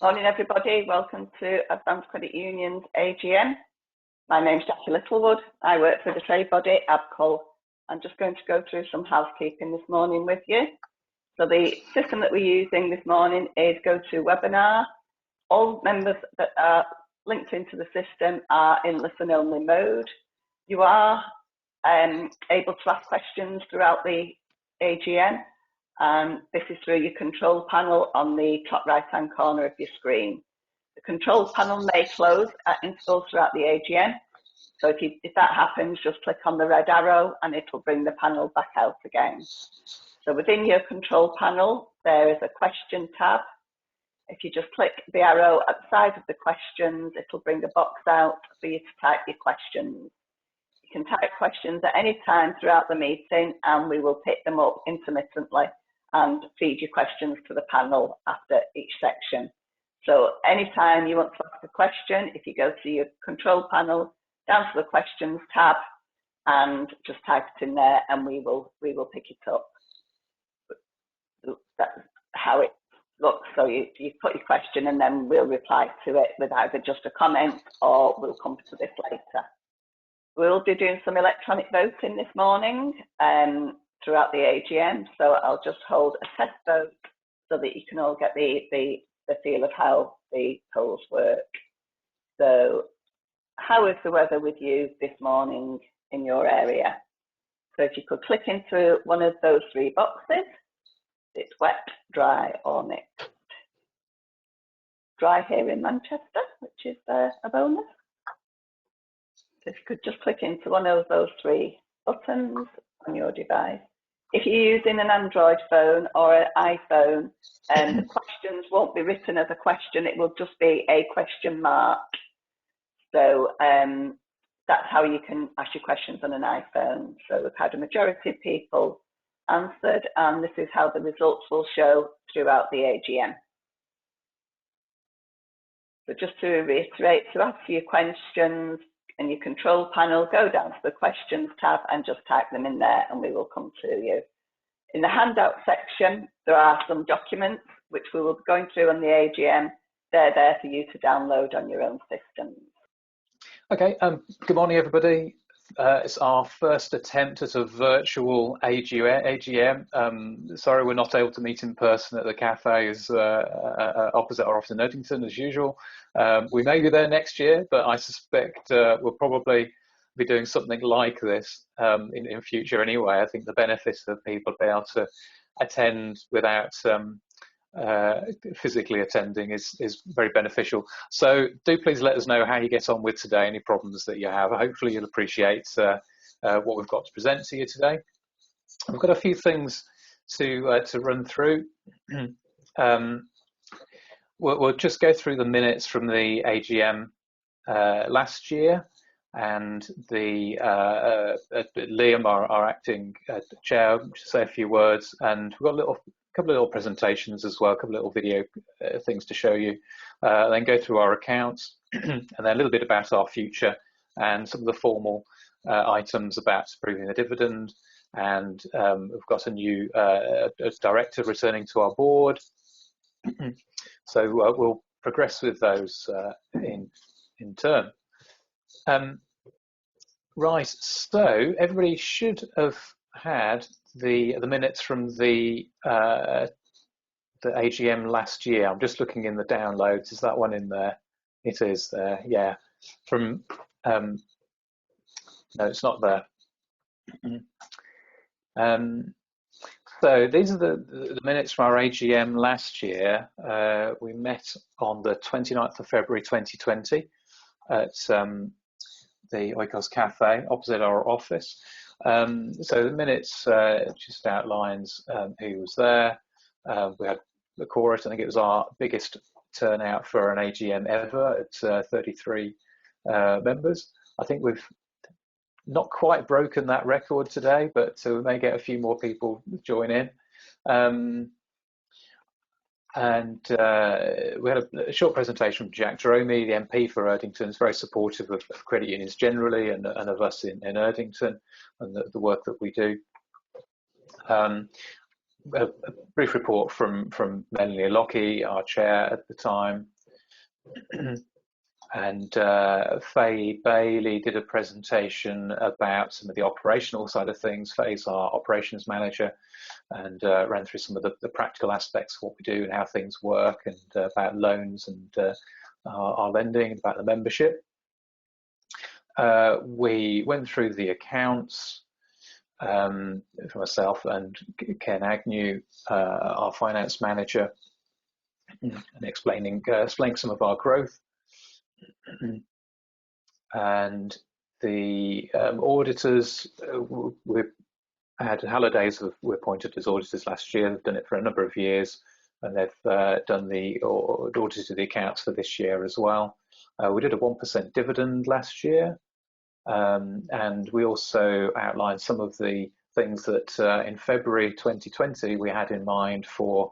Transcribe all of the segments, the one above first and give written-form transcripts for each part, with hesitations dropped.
Morning everybody, welcome to Advanced Credit Union's AGM. My name's Jackie Littlewood, I work for the trade body, ABCUL. I'm just going to go through some housekeeping this morning with you. So the system that we're using this morning is GoToWebinar. All members that are linked into the system are in listen-only mode. You are able to ask questions throughout the AGM. And this is through your control panel on the top right hand corner of your screen. The control panel may close at intervals throughout the AGM. So if that happens, just click on the red arrow and it will bring the panel back out again. So within your control panel, there is a question tab. If you just click the arrow at the side of the questions, it will bring a box out for you to type your questions. You can type questions at any time throughout the meeting and we will pick them up intermittently and feed your questions to the panel after each section. So anytime you want to ask a question, if you go to your control panel, down to the questions tab, and just type it in there and we will pick it up. That's how it looks. So you put your question and then we'll reply to it with either just a comment or we'll come to this later. We'll be doing some electronic voting this morning throughout the AGM, so I'll just hold a test vote so that you can all get the feel of how the polls work. So how is the weather with you this morning in your area? So if you could click into one of those three boxes, it's wet, dry or mixed. Dry here in Manchester, which is a bonus. So if you could just click into one of those three buttons on your device. If you're using an Android phone or an iPhone, the questions won't be written as a question, it will just be a question mark. So that's how you can ask your questions on an iPhone. So we've had a majority of people answered, and this is how the results will show throughout the AGM. So just to reiterate, to ask your questions in your control panel, go down to the questions tab and just type them in there and we will come to you. In the handout section, there are some documents which we will be going through on the AGM. They're there for you to download on your own systems. Okay, good morning everybody. It's our first attempt at a virtual AGM. Sorry we're not able to meet in person at the cafes opposite our office in Erdington as usual. We may be there next year, but I suspect we'll probably be doing something like this in future anyway. I think the benefits of people being able to attend without physically attending is very beneficial. So do please let us know how you get on with today, any problems that you have. Hopefully you'll appreciate what we've got to present to you today. We've got a few things to run through. We'll just go through the minutes from the AGM last year, and Liam, our acting chair, will say a few words, and we've got a couple of little presentations as well, a couple of little video things to show you, then go through our accounts, and then a little bit about our future and some of the formal items about approving the dividend, and we've got a new director returning to our board. So we'll progress with those in turn. Right, so everybody should have had the minutes from the AGM last year. I'm just looking in the downloads. Is that one in there? It is there. Yeah. From no, it's not there. So these are the minutes from our AGM last year. We met on the 29th of February 2020 at the Oikos Cafe opposite our office. So the minutes just outlines who was there. We had the chorus. I think it was our biggest turnout for an AGM ever at 33 members. I think we've not quite broken that record today, but we may get a few more people join in. And we had a short presentation from Jack Jerome, the MP for Erdington. Is very supportive of credit unions generally and of us in Erdington and the work that we do. a brief report from Melanie Lockie, our chair at the time, and Faye Bailey did a presentation about some of the operational side of things. Faye's our operations manager, and ran through some of the practical aspects of what we do and how things work, and about loans and our lending, about the membership. We went through the accounts for myself and Ken Agnew, our finance manager, and explaining some of our growth. And the auditors, we had Hallidays were appointed as auditors last year. They've done it for a number of years, and they've done the audited the accounts for this year as well. We did a 1% dividend last year, and we also outlined some of the things that in February 2020 we had in mind for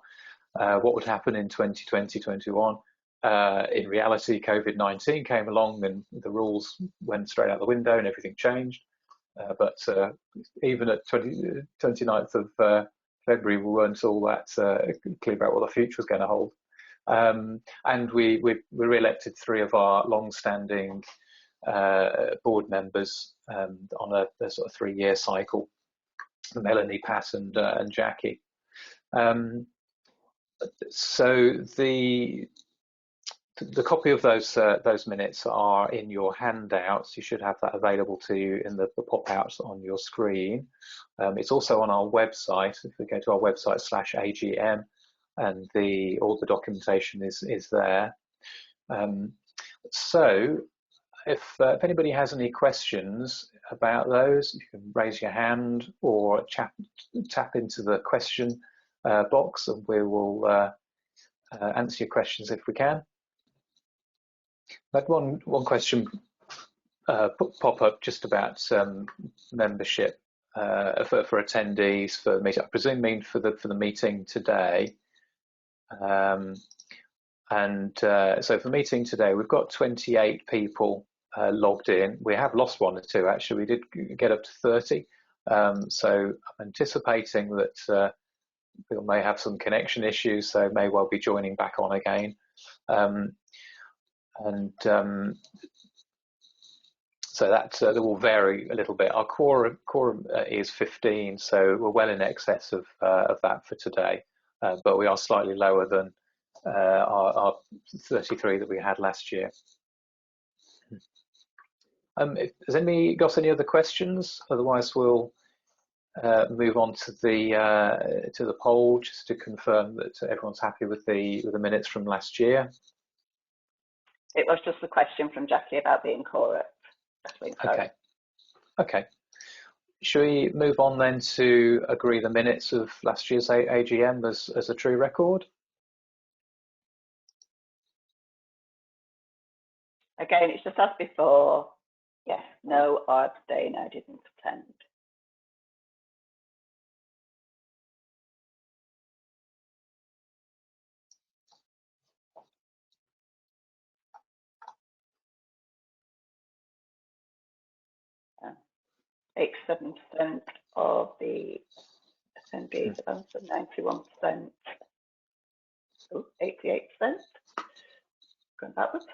what would happen in 2020-21. In reality, COVID-19 came along and the rules went straight out the window and everything changed. But even at 29th of February, we weren't all that clear about what the future was going to hold. And we re-elected 3 of our long-standing board members on a sort of 3-year cycle: Melanie, Pat, and Jackie. So the copy of those minutes are in your handouts. You should have that available to you in the pop-outs on your screen. It's also on our website. If we go to our website /AGM, and all the documentation is there. So if anybody has any questions about those, you can raise your hand or tap into the question box, and we will answer your questions if we can. I had one question pop up just about membership for attendees for the meeting. I presume for the meeting today. So for the meeting today, we've got 28 people logged in. We have lost 1 or 2 actually. We did get up to 30. So I'm anticipating that people may have some connection issues, so may well be joining back on again. So that will vary a little bit. Our quorum is 15, so we're well in excess of that for today, but we are slightly lower than our 33 that we had last year. Has anybody got any other questions? Otherwise, we'll move on to the poll, just to confirm that everyone's happy with the minutes from last year. It was just a question from Jackie about being correct. Okay. Shall we move on then to agree the minutes of last year's AGM as a true record? Again, it's just as before. Yes, no, or abstain. I didn't attend. Yeah. 87% of the attendees have answered, 91%. Oh, 88%. Going backwards.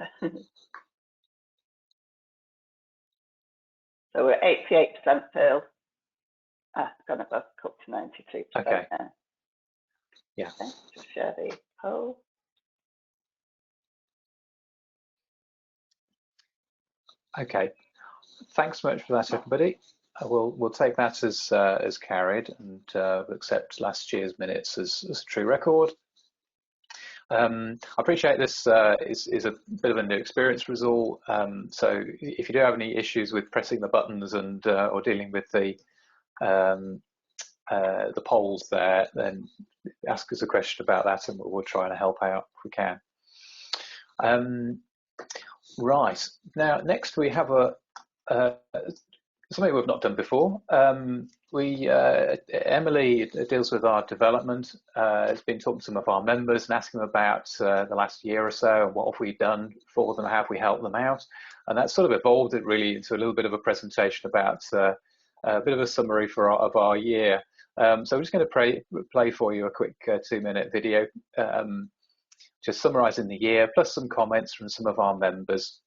So we're 88% Phil. Gone above, up to 92%. Okay. Now. Yeah. Okay, just share the poll. Okay. Thanks so much for that, everybody. We'll take that as carried, and accept last year's minutes as a true record. I appreciate this is a bit of a new experience for us all. So if you do have any issues with pressing the buttons and or dealing with the polls there, then ask us a question about that, and we'll try and help out if we can. Right, now next we have something we've not done before. Emily deals with our development, has been talking to some of our members and asking them about the last year or so, and what have we done for them, how have we helped them out, and that sort of evolved it really into a little bit of a presentation about a bit of a summary of our year. So we're just going to play for you a quick 2-minute video, just summarising the year, plus some comments from some of our members.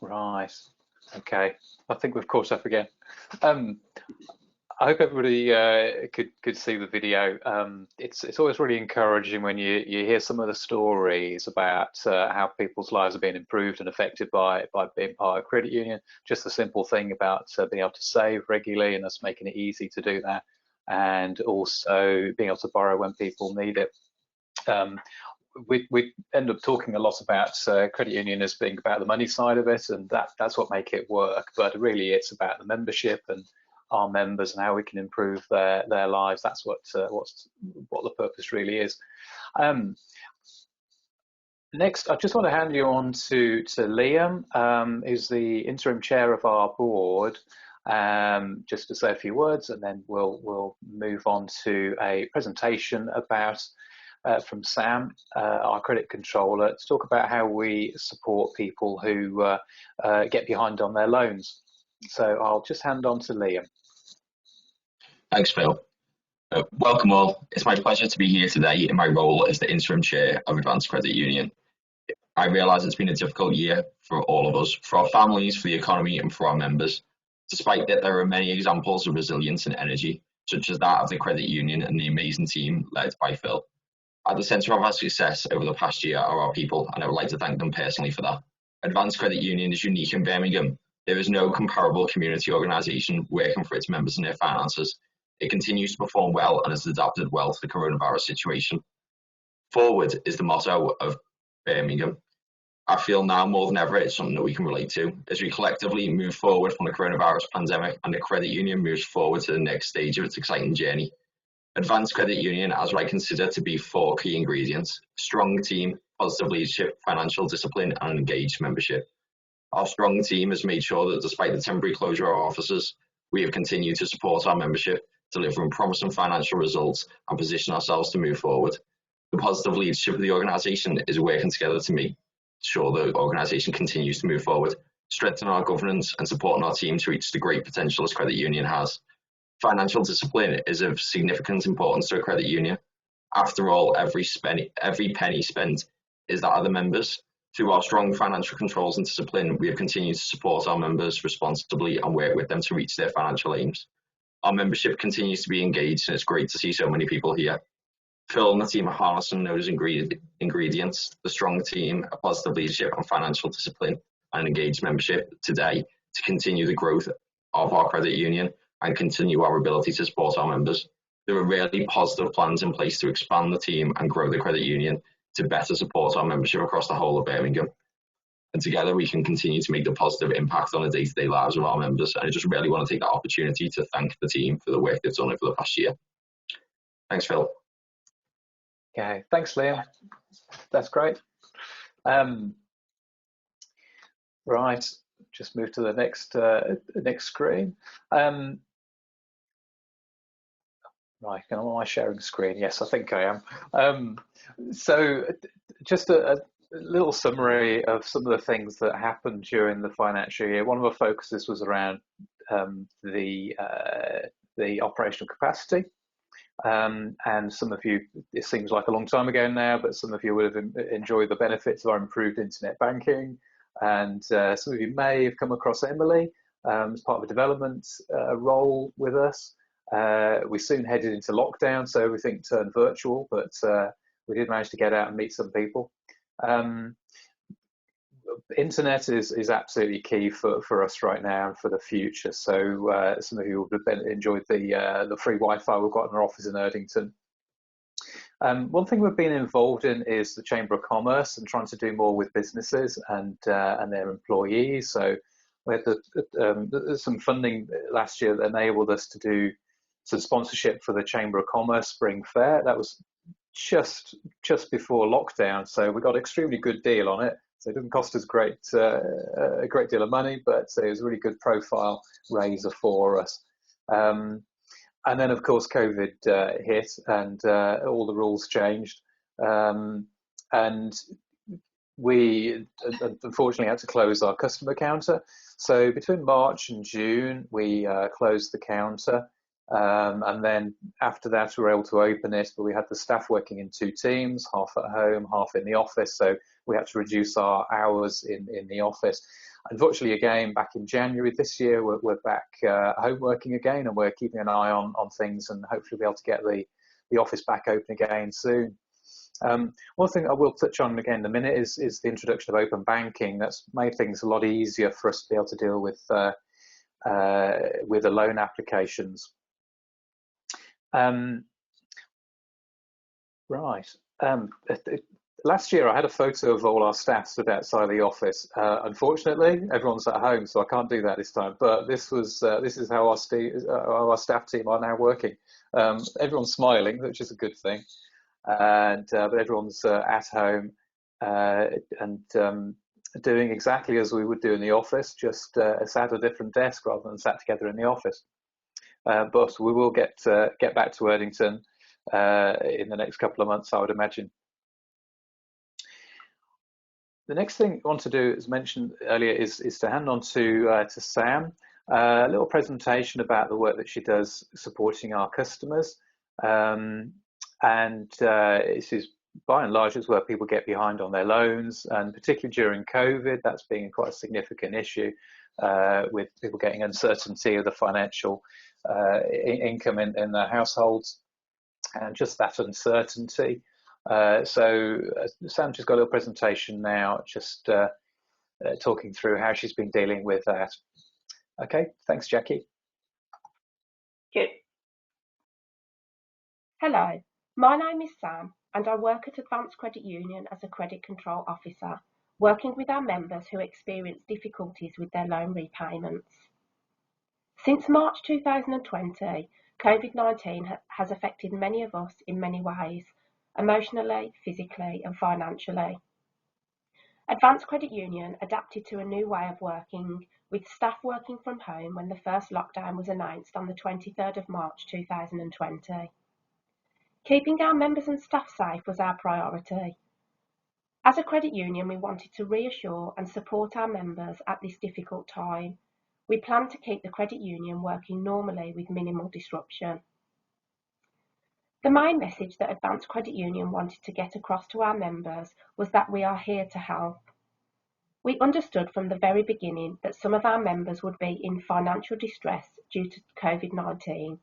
Right. Okay. I think we've caught up again. I hope everybody could see the video. It's always really encouraging when you hear some of the stories about how people's lives are being improved and affected by being part of a credit union. Just the simple thing about being able to save regularly and us making it easy to do that, and also being able to borrow when people need it. We end up talking a lot about credit union as being about the money side of it, and that's what make it work. But really, it's about the membership and our members and how we can improve their lives. That's what the purpose really is. Next, I just want to hand you on to Liam, who's the interim chair of our board, just to say a few words, and then we'll move on to a presentation about from Sam, our credit controller, to talk about how we support people who get behind on their loans. So I'll just hand on to Liam. Thanks, Phil. Welcome all. It's my pleasure to be here today in my role as the interim chair of Advanced Credit Union. I realise it's been a difficult year for all of us, for our families, for the economy and for our members, despite that there are many examples of resilience and energy, such as that of the credit union and the amazing team led by Phil. At the centre of our success over the past year are our people, and I would like to thank them personally for that. Advanced Credit Union is unique in Birmingham, There is no comparable community organisation working for its members and their finances. It continues to perform well and has adapted well to the coronavirus situation. Forward is the motto of Birmingham. I feel now more than ever it's something that we can relate to as we collectively move forward from the coronavirus pandemic and the credit union moves forward to the next stage of its exciting journey. Advanced Credit Union has what I consider to be 4 key ingredients: strong team, positive leadership, financial discipline, and engaged membership. Our strong team has made sure that despite the temporary closure of our offices, we have continued to support our membership, delivering promising financial results and position ourselves to move forward. The positive leadership of the organisation is working together to make sure the organisation continues to move forward, strengthen our governance and supporting our team to reach the great potential this credit union has. Financial discipline is of significant importance to a credit union. After all, every penny spent is that of the members. Through our strong financial controls and discipline, we have continued to support our members responsibly and work with them to reach their financial aims. Our membership continues to be engaged, and it's great to see so many people here. Phil and the team are harnessing those ingredients, the strong team, a positive leadership and financial discipline, and engaged membership today to continue the growth of our credit union and continue our ability to support our members. There are really positive plans in place to expand the team and grow the credit union to better support our membership across the whole of Birmingham. And together we can continue to make the positive impact on the day-to-day lives of our members. And I just really want to take that opportunity to thank the team for the work they've done over the past year. Thanks, Phil. Okay, thanks, Liam. That's great. Right, just move to the next screen. Right, am I sharing screen? Yes, I think I am. So just a little summary of some of the things that happened during the financial year. One of our focuses was around the operational capacity. And some of you, it seems like a long time ago now, but some of you would have enjoyed the benefits of our improved internet banking. And some of you may have come across Emily as part of a development role with us. We soon headed into lockdown, so everything turned virtual, but we did manage to get out and meet some people. Internet is absolutely key for us right now and for the future. So some of you would have enjoyed the free Wi-Fi we've got in our office in Erdington. One thing we've been involved in is the Chamber of Commerce and trying to do more with businesses and their employees. So we had some funding last year that enabled us to do some sponsorship for the Chamber of Commerce Spring Fair. That was just before lockdown, so we got an extremely good deal on it. So it didn't cost us a great deal of money, but it was a really good profile raiser for us. And then, of course, COVID hit and all the rules changed. And we unfortunately had to close our customer counter. So between March and June, we closed the counter. And then after that, we were able to open it, but we had the staff working in 2 teams, half at home, half in the office. So we had to reduce our hours in the office. Unfortunately, again, back in January this year, we're back home working again, and we're keeping an eye on things and hopefully be able to get the office back open again soon. One thing I will touch on again in a minute is the introduction of open banking. That's made things a lot easier for us to be able to deal with the loan applications. Last year I had a photo of all our staff stood outside the office. Unfortunately, everyone's at home, so I can't do that this time. But this is how our staff team are now working. Everyone's smiling, which is a good thing, and but everyone's at home and doing exactly as we would do in the office, just sat at a different desk rather than sat together in the office. But we will get back to Erdington in the next couple of months, I would imagine. The next thing I want to do, as mentioned earlier, is to hand on to Sam, a little presentation about the work that she does supporting our customers. And this is by and large is where people get behind on their loans, and particularly during COVID, that's been quite a significant issue with people getting uncertainty of the financial income in their households, and just that uncertainty. So Sam just got a little presentation now, just talking through how she's been dealing with that. Okay, thanks, Jackie. Good. Hello, my name is Sam and I work at Advanced Credit Union as a Credit Control Officer, working with our members who experience difficulties with their loan repayments. Since March 2020, COVID-19 has affected many of us in many ways, emotionally, physically and financially. Advanced Credit Union adapted to a new way of working, with staff working from home when the first lockdown was announced on the 23rd of March 2020. Keeping our members and staff safe was our priority. As a credit union, we wanted to reassure and support our members at this difficult time. We plan to keep the credit union working normally with minimal disruption. The main message that Advanced Credit Union wanted to get across to our members was that we are here to help. We understood from the very beginning that some of our members would be in financial distress due to COVID-19.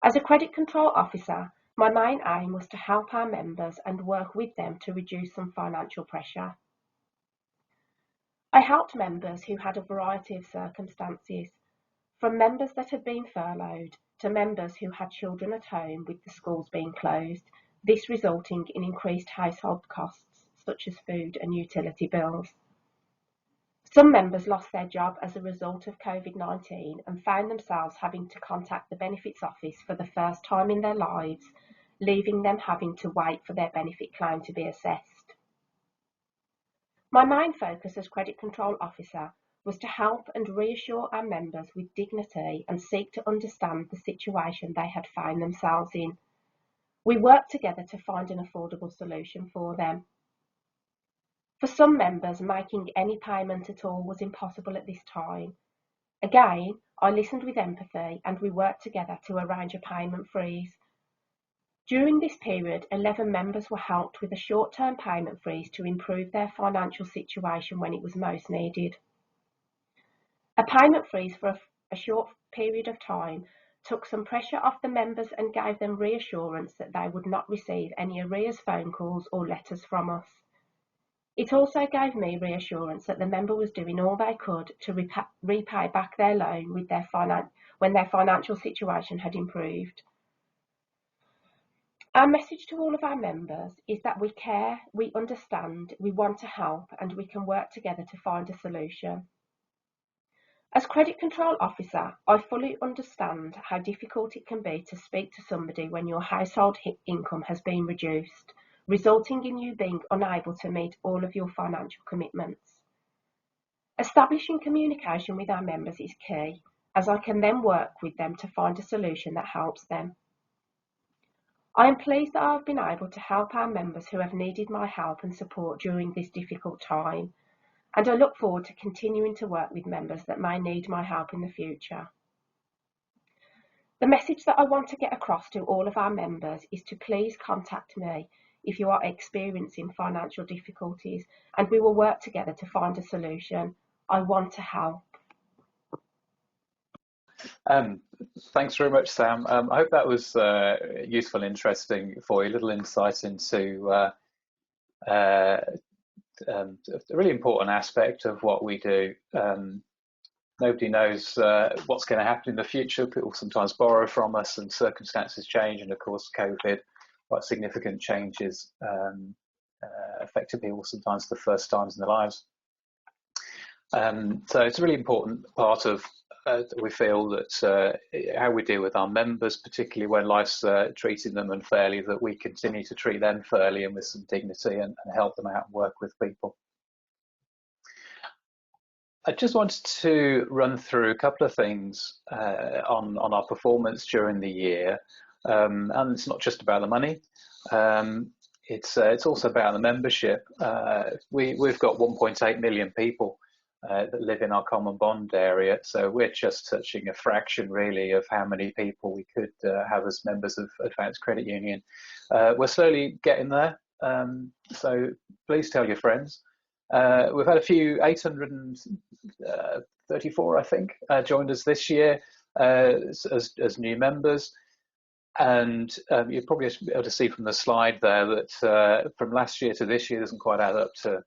As a credit control officer, my main aim was to help our members and work with them to reduce some financial pressure. I helped members who had a variety of circumstances, from members that had been furloughed to members who had children at home with the schools being closed, this resulting in increased household costs such as food and utility bills. Some members lost their job as a result of COVID-19 and found themselves having to contact the benefits office for the first time in their lives, leaving them having to wait for their benefit claim to be assessed. My main focus as Credit Control Officer was to help and reassure our members with dignity and seek to understand the situation they had found themselves in. We worked together to find an affordable solution for them. For some members, making any payment at all was impossible at this time. Again, I listened with empathy and we worked together to arrange a payment freeze. During this period, 11 members were helped with a short-term payment freeze to improve their financial situation when it was most needed. A payment freeze for a short period of time took some pressure off the members and gave them reassurance that they would not receive any arrears phone calls or letters from us. It also gave me reassurance that the member was doing all they could to repay back their loan with when their financial situation had improved. Our message to all of our members is that we care, we understand, we want to help, and we can work together to find a solution. As Credit Control Officer, I fully understand how difficult it can be to speak to somebody when your household income has been reduced, resulting in you being unable to meet all of your financial commitments. Establishing communication with our members is key, as I can then work with them to find a solution that helps them. I am pleased that I have been able to help our members who have needed my help and support during this difficult time, and I look forward to continuing to work with members that may need my help in the future. The message that I want to get across to all of our members is to please contact me if you are experiencing financial difficulties, and we will work together to find a solution. I want to help. Thanks very much, Sam. I hope that was useful and interesting for you, a little insight into a really important aspect of what we do. Nobody knows what's going to happen in the future. People sometimes borrow from us and circumstances change, and of course COVID, quite significant changes affected people sometimes for the first times in their lives. So it's a really important part of we feel that how we deal with our members, particularly when life's treating them unfairly, that we continue to treat them fairly and with some dignity and help them out and work with people. I just wanted to run through a couple of things on our performance during the year, and it's not just about the money. It's also about the membership. We've got 1.8 million people that live in our common bond area, so we're just touching a fraction really of how many people we could have as members of Advanced Credit Union. We're slowly getting there, so please tell your friends. We've had a few, 834 I think, joined us this year as new members. And you'll probably be able to see from the slide there that from last year to this year doesn't quite add up to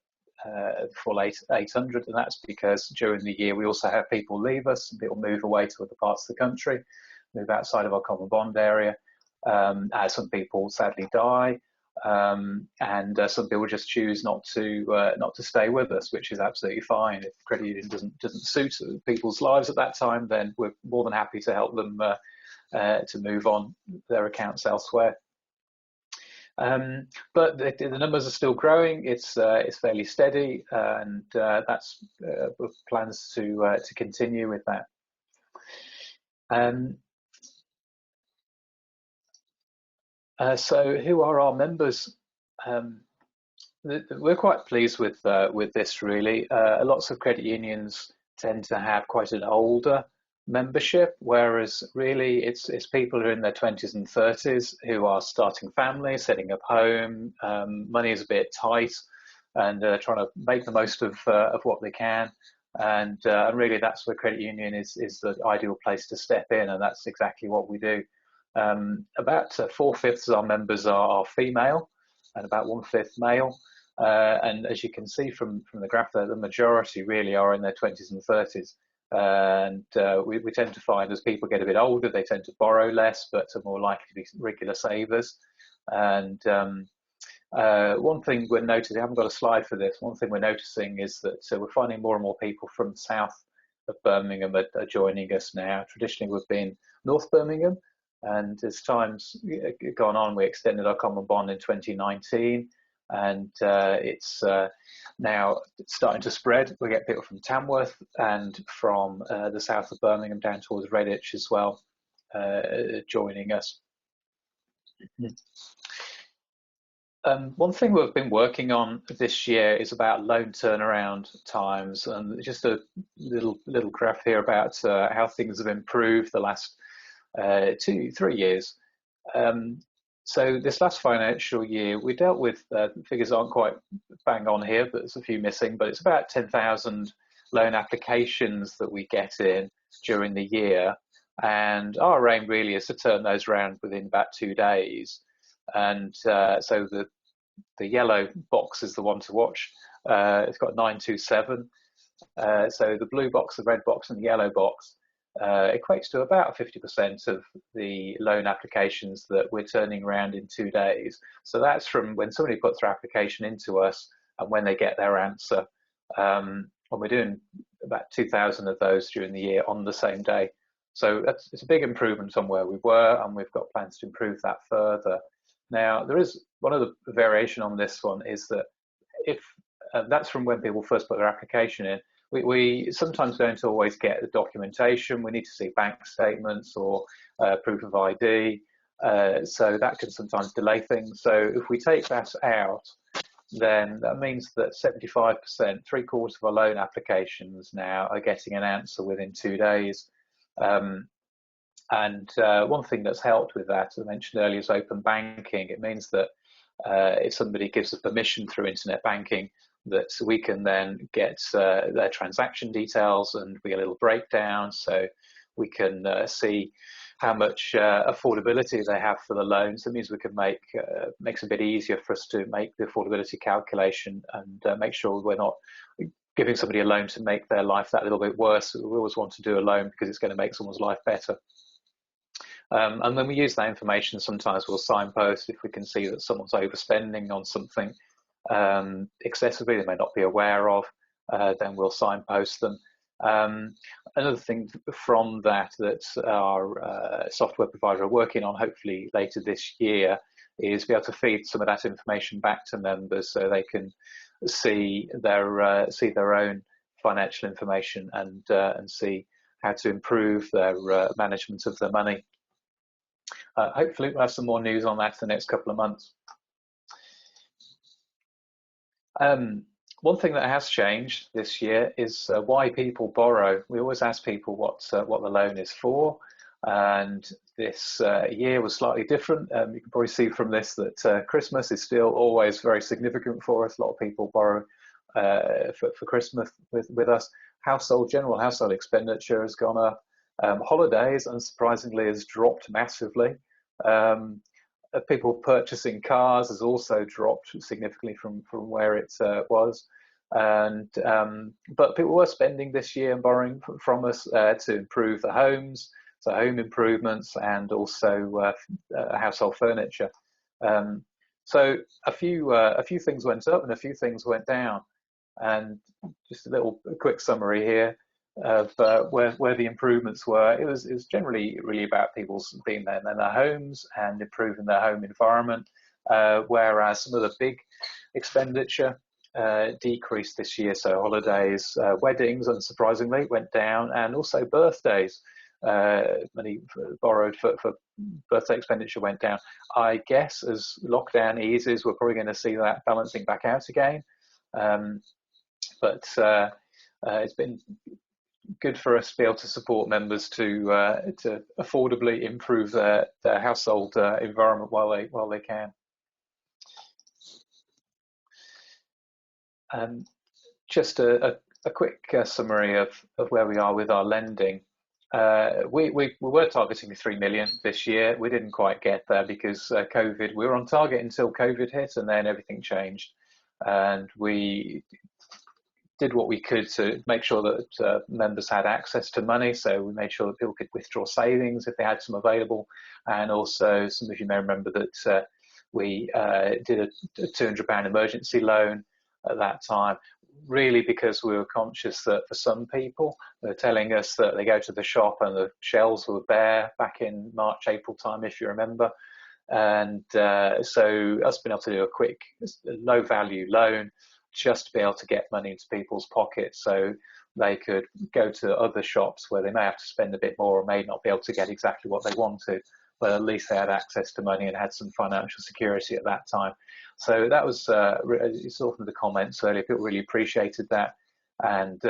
full 800, and that's because during the year we also have people leave us, and people move away to other parts of the country, move outside of our common bond area. Some people sadly die, and some people just choose not to stay with us, which is absolutely fine. If credit union doesn't suit people's lives at that time, then we're more than happy to help them to move on their accounts elsewhere. But the numbers are still growing. It's fairly steady, and that's plans to continue with that. So who are our members? We're quite pleased with this, really. Lots of credit unions tend to have quite an older membership, whereas really it's people who are in their 20s and 30s who are starting families, setting up home. Money is a bit tight, and trying to make the most of what they can. And really, that's where credit union is the ideal place to step in, and that's exactly what we do. About 4/5 of our members are female, and about 1/5 male. And as you can see from the graph there, the majority really are in their 20s and 30s. And we tend to find as people get a bit older, they tend to borrow less, but are more likely to be regular savers. And one thing we're noticing, I haven't got a slide for this, one thing we're noticing is that we're finding more and more people from south of Birmingham are joining us now. Traditionally, we've been North Birmingham, and as time's gone on, we extended our common bond in 2019, and it's now starting to spread. We get people from Tamworth and from the south of Birmingham down towards Redditch as well, joining us. One thing we've been working on this year is about loan turnaround times, and just a little graph here about how things have improved the last 2-3 years. So this last financial year, we dealt with, figures aren't quite bang on here, but there's a few missing, but it's about 10,000 loan applications that we get in during the year. And our aim really is to turn those around within about 2 days. And so the yellow box is the one to watch. It's got 927. So the blue box, the red box, and the yellow box equates to about 50% of the loan applications that we're turning around in 2 days. So that's from when somebody puts their application into us and when they get their answer. And we're doing about 2,000 of those during the year on the same day. So it's a big improvement on where we were, and we've got plans to improve that further. Now, there is one of the variation on this one is that if that's from when people first put their application in. We sometimes don't always get the documentation. We need to see bank statements or proof of ID. So that can sometimes delay things. So if we take that out, then that means that 75%, 3/4 of our loan applications now are getting an answer within 2 days. And one thing that's helped with that, as I mentioned earlier, is open banking. It means that if somebody gives us permission through internet banking, that we can then get their transaction details, and we get a little breakdown, so we can see how much affordability they have for the loan. So it means we can makes it a bit easier for us to make the affordability calculation and make sure we're not giving somebody a loan to make their life that little bit worse. We always want to do a loan because it's going to make someone's life better. And when we use that information, sometimes we'll signpost if we can see that someone's overspending on something excessively they may not be aware of, then we'll signpost them. Another thing from that our software provider are working on, hopefully later this year, is be able to feed some of that information back to members so they can see their own financial information and see how to improve their management of their money. Hopefully we'll have some more news on that in the next couple of months. One thing that has changed this year is why people borrow. We always ask people what the loan is for, and this year was slightly different. You can probably see from this that Christmas is still always very significant for us. A lot of people borrow for Christmas with us. General household expenditure has gone up. Holidays, unsurprisingly, has dropped massively. People purchasing cars has also dropped significantly from where it was. and but people were spending this year and borrowing from us to improve the homes, so home improvements and also household furniture. So a few things went up and a few things went down, and just a quick summary here of where the improvements were. It was generally really about people being in their homes and improving their home environment, whereas some of the big expenditure decreased this year. So holidays, weddings, unsurprisingly, went down, and also birthdays. Money borrowed for birthday expenditure went down. I guess as lockdown eases, we're probably going to see that balancing back out again. But it's been good for us to be able to support members to affordably improve their household environment while they can. Just a quick summary of where we are with our lending. We were targeting 3 million this year. We didn't quite get there because COVID. We were on target until COVID hit, and then everything changed. And we did what we could to make sure that members had access to money. So we made sure that people could withdraw savings if they had some available. And also, some of you may remember that we did a £200 emergency loan at that time, really because we were conscious that for some people, they're telling us that they go to the shop and the shelves were bare back in March, April time, if you remember. And so us being able to do a quick, low value loan, just to be able to get money into people's pockets so they could go to other shops where they may have to spend a bit more or may not be able to get exactly what they wanted, but at least they had access to money and had some financial security at that time. So that was, you saw from the comments earlier, people really appreciated that. And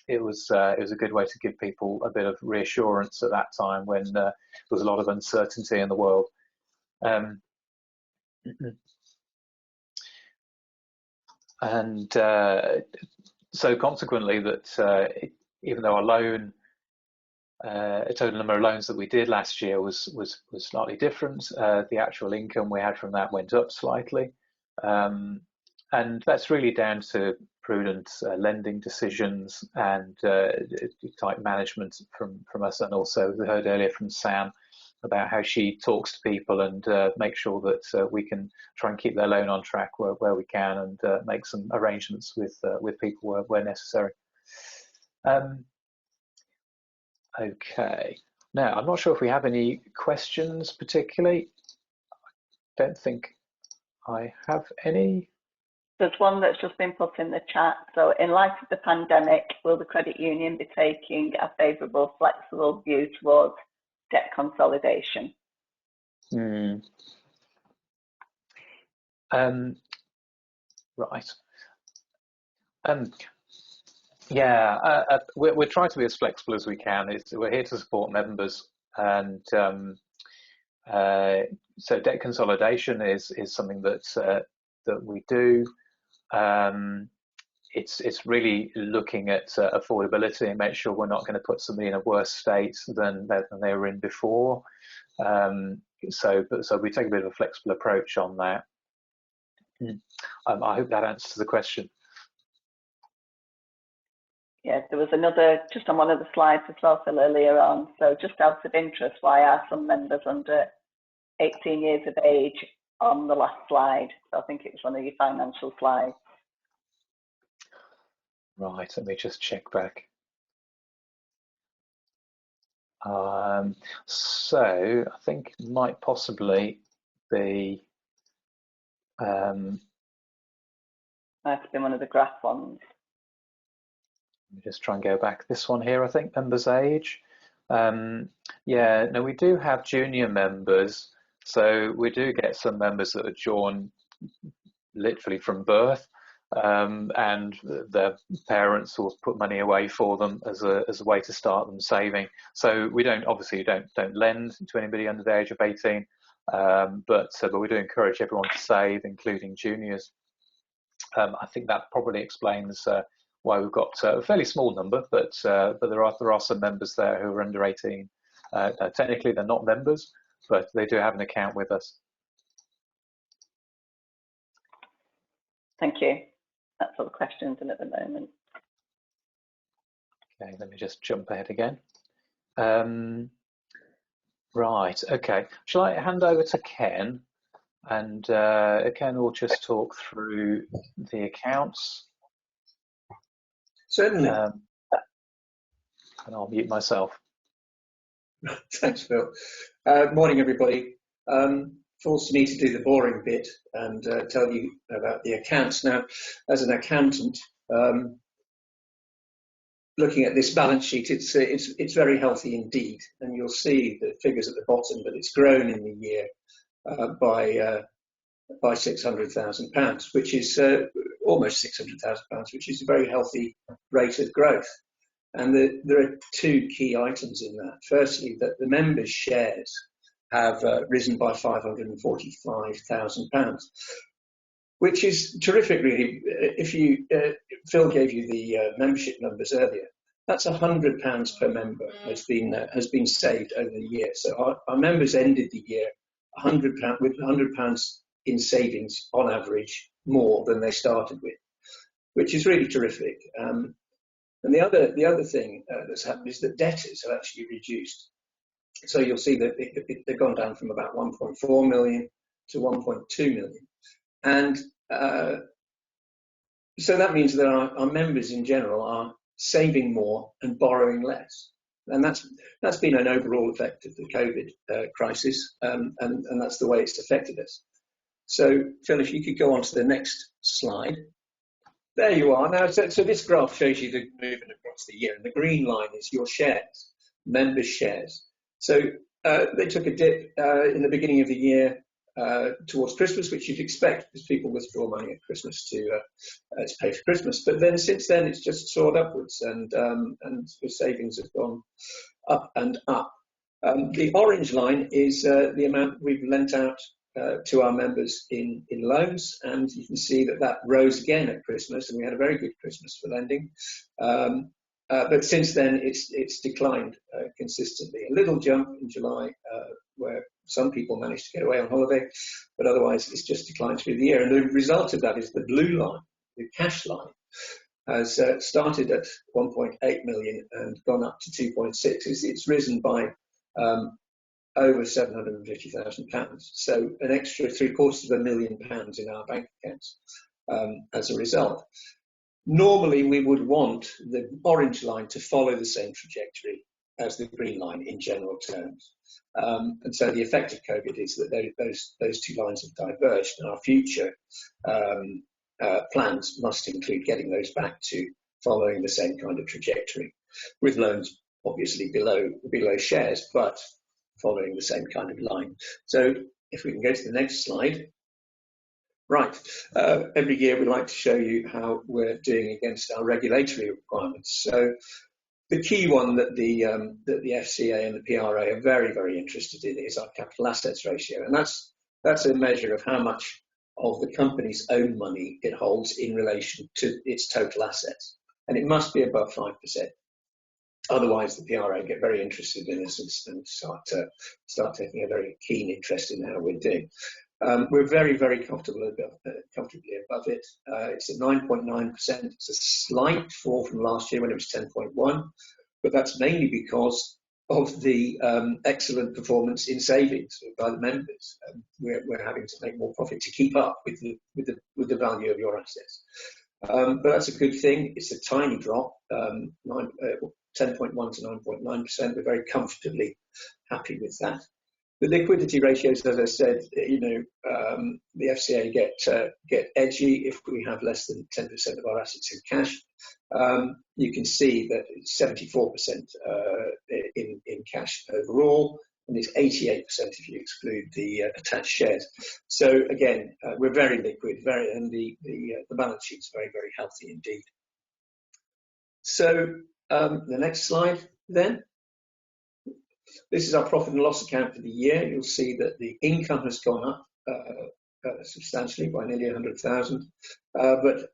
it was a good way to give people a bit of reassurance at that time when there was a lot of uncertainty in the world. And so consequently, that even though our loan, total number of loans that we did last year was slightly different, the actual income we had from that went up slightly, and that's really down to prudent lending decisions and tight management from us, and also we heard earlier from Sam about how she talks to people and make sure that we can try and keep their loan on track where we can, and make some arrangements with people where necessary. Okay, now I'm not sure if we have any questions particularly. I don't think I have any. There's one that's just been put in the chat. So, in light of the pandemic, will the credit union be taking a favourable, flexible view towards debt consolidation? Right. Yeah, we're trying to be as flexible as we can. We're here to support members, and so debt consolidation is something that we do. It's really looking at affordability and make sure we're not going to put somebody in a worse state than they were in before. So we take a bit of a flexible approach on that. I hope that answers the question. Yeah, there was another, just on one of the slides as well, Phil, earlier on. So just out of interest, why are some members under 18 years of age on the last slide? So I think it was one of your financial slides. Right, let me just check back. So I think it might possibly be might have been one of the graph ones. Let me just try and go back. This one here, I think, members' age. Yeah, no, we do have junior members. So we do get some members that are joined literally from birth, and their parents will put money away for them as a way to start them saving. So we don't lend to anybody under the age of 18, but we do encourage everyone to save, including juniors. I think that probably explains why we've got a fairly small number, but there are some members there who are under 18. Technically, they're not members, but they do have an account with us. Thank you. That's all the questions in at the moment. Okay, let me just jump ahead again. Right, okay. Shall I hand over to Ken? And Ken will just talk through the accounts. Certainly. And I'll mute myself. Thanks, Phil. Morning, everybody. Falls to me to do the boring bit and tell you about the accounts. Now, as an accountant, looking at this balance sheet, it's very healthy indeed, and you'll see the figures at the bottom. But it's grown in the year by £600,000, which is almost £600,000, which is a very healthy rate of growth. And there are two key items in that. Firstly, that the members' shares have risen by £545,000, which is terrific, really. If you, Phil gave you the membership numbers earlier. That's £100 per member has been saved over the year. So our members ended the year £100 with £100 in savings on average more than they started with, which is really terrific. And the other thing that's happened is that debtors have actually reduced. So you'll see that they've gone down from about 1.4 million to 1.2 million. And so that means that our members in general are saving more and borrowing less. And that's been an overall effect of the COVID crisis, and that's the way it's affected us. So, Phil, if you could go on to the next slide. There you are. Now, so this graph shows you the movement across the year, and the green line is your shares, members' shares. So they took a dip in the beginning of the year towards Christmas, which you'd expect because people withdraw money at Christmas to pay for Christmas. But then since then, it's just soared upwards, and the savings have gone up and up. The orange line is the amount we've lent out to our members in loans, and you can see that rose again at Christmas, and we had a very good Christmas for lending. But since then, it's declined consistently. A little jump in July, where some people managed to get away on holiday, but otherwise it's just declined through the year. And the result of that is the blue line, the cash line, has started at 1.8 million and gone up to 2.6. It's risen by over £750,000, so an extra £750,000 in our bank accounts as a result. Normally, we would want the orange line to follow the same trajectory as the green line in general terms, and so the effect of COVID is that those two lines have diverged, and our future plans must include getting those back to following the same kind of trajectory, with loans obviously below shares, but following the same kind of line. So if we can go to the next slide. Right, every year we like to show you how we're doing against our regulatory requirements. So the key one that the FCA and the PRA are very, very interested in is our capital assets ratio. And that's a measure of how much of the company's own money it holds in relation to its total assets. And it must be above 5%. Otherwise, the PRA get very interested in us and start taking a very keen interest in how we're doing. We're very, very comfortably above it. It's at 9.9%. It's a slight fall from last year when it was 10.1%, but that's mainly because of the excellent performance in savings by the members. We're having to make more profit to keep up with the value of your assets. But that's a good thing. It's a tiny drop, 10.1 to 9.9%. We're very comfortably happy with that. The liquidity ratios, as I said, the FCA get edgy if we have less than 10% of our assets in cash. You can see that it's 74% in cash overall, and it's 88% if you exclude the attached shares. So again, we're very liquid, and the balance sheet's very, very healthy indeed. So the next slide then. This is our profit and loss account for the year. You'll see that the income has gone up substantially by nearly 100,000, but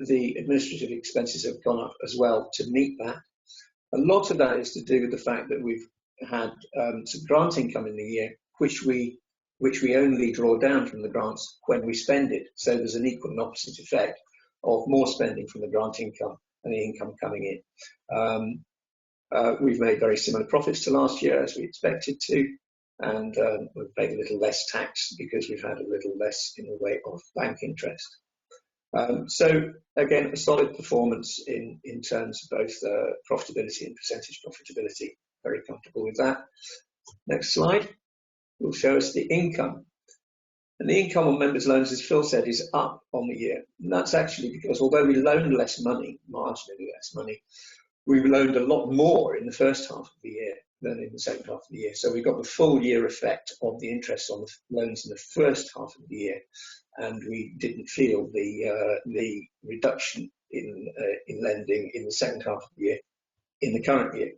the administrative expenses have gone up as well to meet that. A lot of that is to do with the fact that we've had some grant income in the year, which we only draw down from the grants when we spend it. So there's an equal and opposite effect. of more spending from the grant income and the income coming in. We've made very similar profits to last year as we expected to, and we've paid a little less tax because we've had a little less in the way of bank interest. So again, a solid performance in terms of both profitability and percentage profitability. Very comfortable with that. Next slide will show us the income. And the income on members' loans, as Phil said, is up on the year. And that's actually because although we loaned less money, marginally less money, we loaned a lot more in the first half of the year than in the second half of the year. So we got the full year effect of the interest on the loans in the first half of the year, and we didn't feel the reduction in lending in the second half of the year in the current year.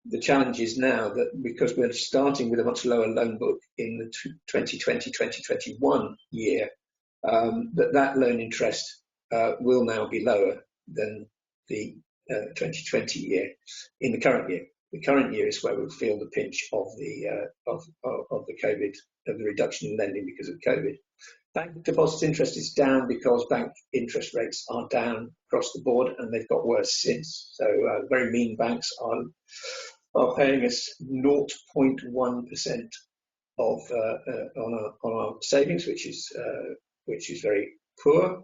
The challenge is now that because we're starting with a much lower loan book in the 2020-2021 year, that loan interest will now be lower than the 2020 year in the current year. The current year is where we'll feel the pinch of the COVID, of the reduction in lending because of COVID. Bank deposit interest is down because bank interest rates are down across the board, and they've got worse since. So very mean banks are paying us 0.1% of on our savings, which is very poor.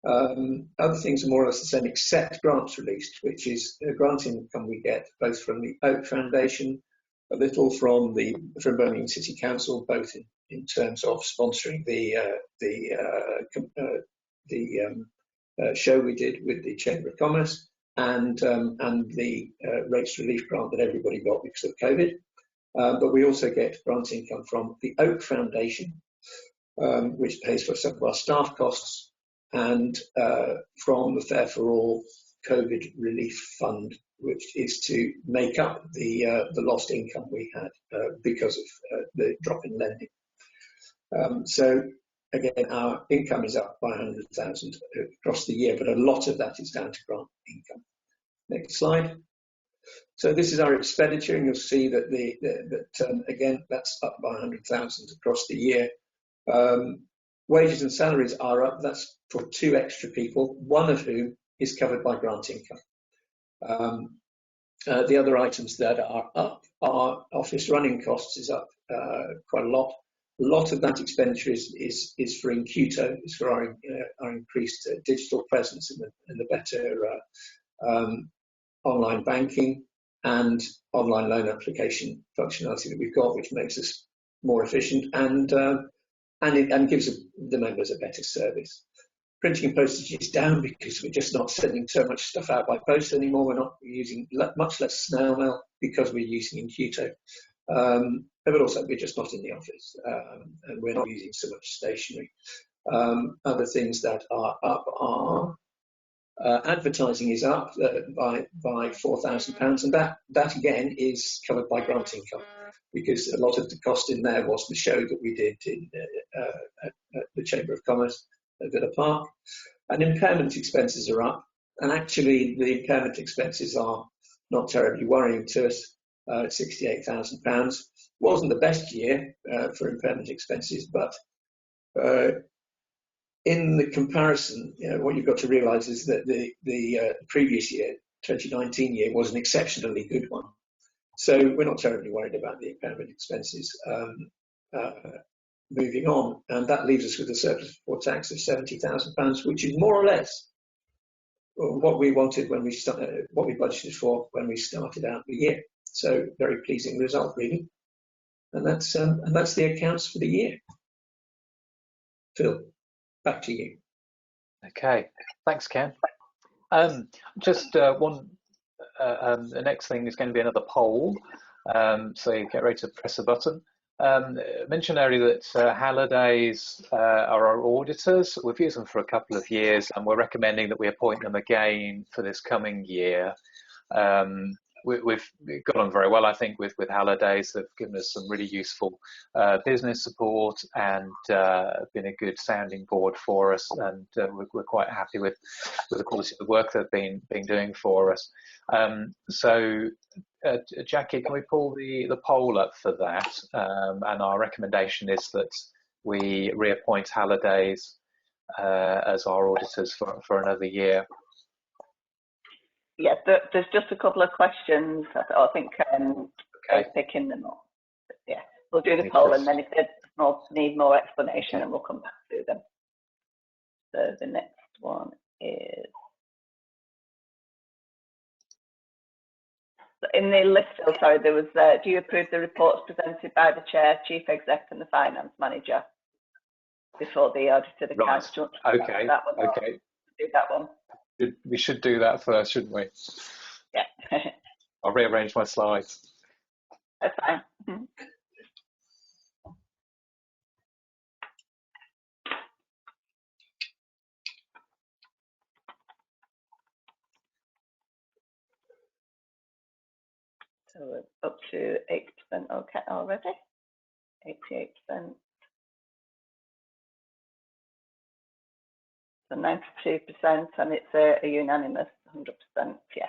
Other things are more or less the same, except grants released, which is grant income we get both from the Oak Foundation, a little from Birmingham City Council, both in terms of sponsoring the show we did with the Chamber of Commerce, and the rates relief grant that everybody got because of COVID. But we also get grant income from the Oak Foundation, which pays for some of our staff costs, and from the Fair for All COVID Relief Fund, which is to make up the lost income we had because of the drop in lending. So again, our income is up by 100,000 across the year, but a lot of that is down to grant income. Next slide. So this is our expenditure, and you'll see that again, that's up by 100,000 across the year. Wages and salaries are up. That's for 2 extra people, one of whom is covered by grant income. The other items that are up are office running costs is up quite a lot. A lot of that expenditure is for Incuto, is for our increased digital presence and the better online banking and online loan application functionality that we've got, which makes us more efficient and gives the members a better service. Printing and postage is down because we're just not sending so much stuff out by post anymore. We're not using much less snail mail because we're using Incuto. But also we're just not in the office, and we're not using so much stationery. Other things that are up are advertising is up by £4,000, and that again is covered by grant income, because a lot of the cost in there was the show that we did at the Chamber of Commerce at Villa Park. And impairment expenses are up, and actually the impairment expenses are not terribly worrying to us. £68,000 wasn't the best year for impairment expenses, but in the comparison, what you've got to realise is that the previous year, 2019 year, was an exceptionally good one. So we're not terribly worried about the impairment expenses. Moving on, and that leaves us with a surplus before tax of £70,000, which is more or less what we wanted when we started, what we budgeted for when we started out the year. So very pleasing result, really. And that's the accounts for the year. Phil, back to you. Okay, thanks, Ken. Just one. The next thing is going to be another poll. So you get ready to press a button. I mentioned earlier that Hallidays are our auditors. We've used them for a couple of years, and we're recommending that we appoint them again for this coming year. We've got on very well, I think, with Hallidays. They've given us some really useful business support and been a good sounding board for us, and we're quite happy with the quality of the work they've been doing for us. So, Jackie, can we pull the poll up for that? And our recommendation is that we reappoint Hallidays as our auditors for another year. Yeah, there's just a couple of questions. I think Okay. picking them up. But yeah, we'll do the Any poll, and then if questions? they need more explanation, Okay. then we'll come back to them. So the next one is, so in the list, oh sorry, there was, do you approve the reports presented by the chair, chief exec and the finance manager before the audited accounts? Right. Okay. That one, Okay. do that one. We should do that first, shouldn't we? Yeah. I'll rearrange my slides. That's fine. Mhm. So we're up to 8% okay already. 88%. So 92%, and it's a unanimous 100% yes.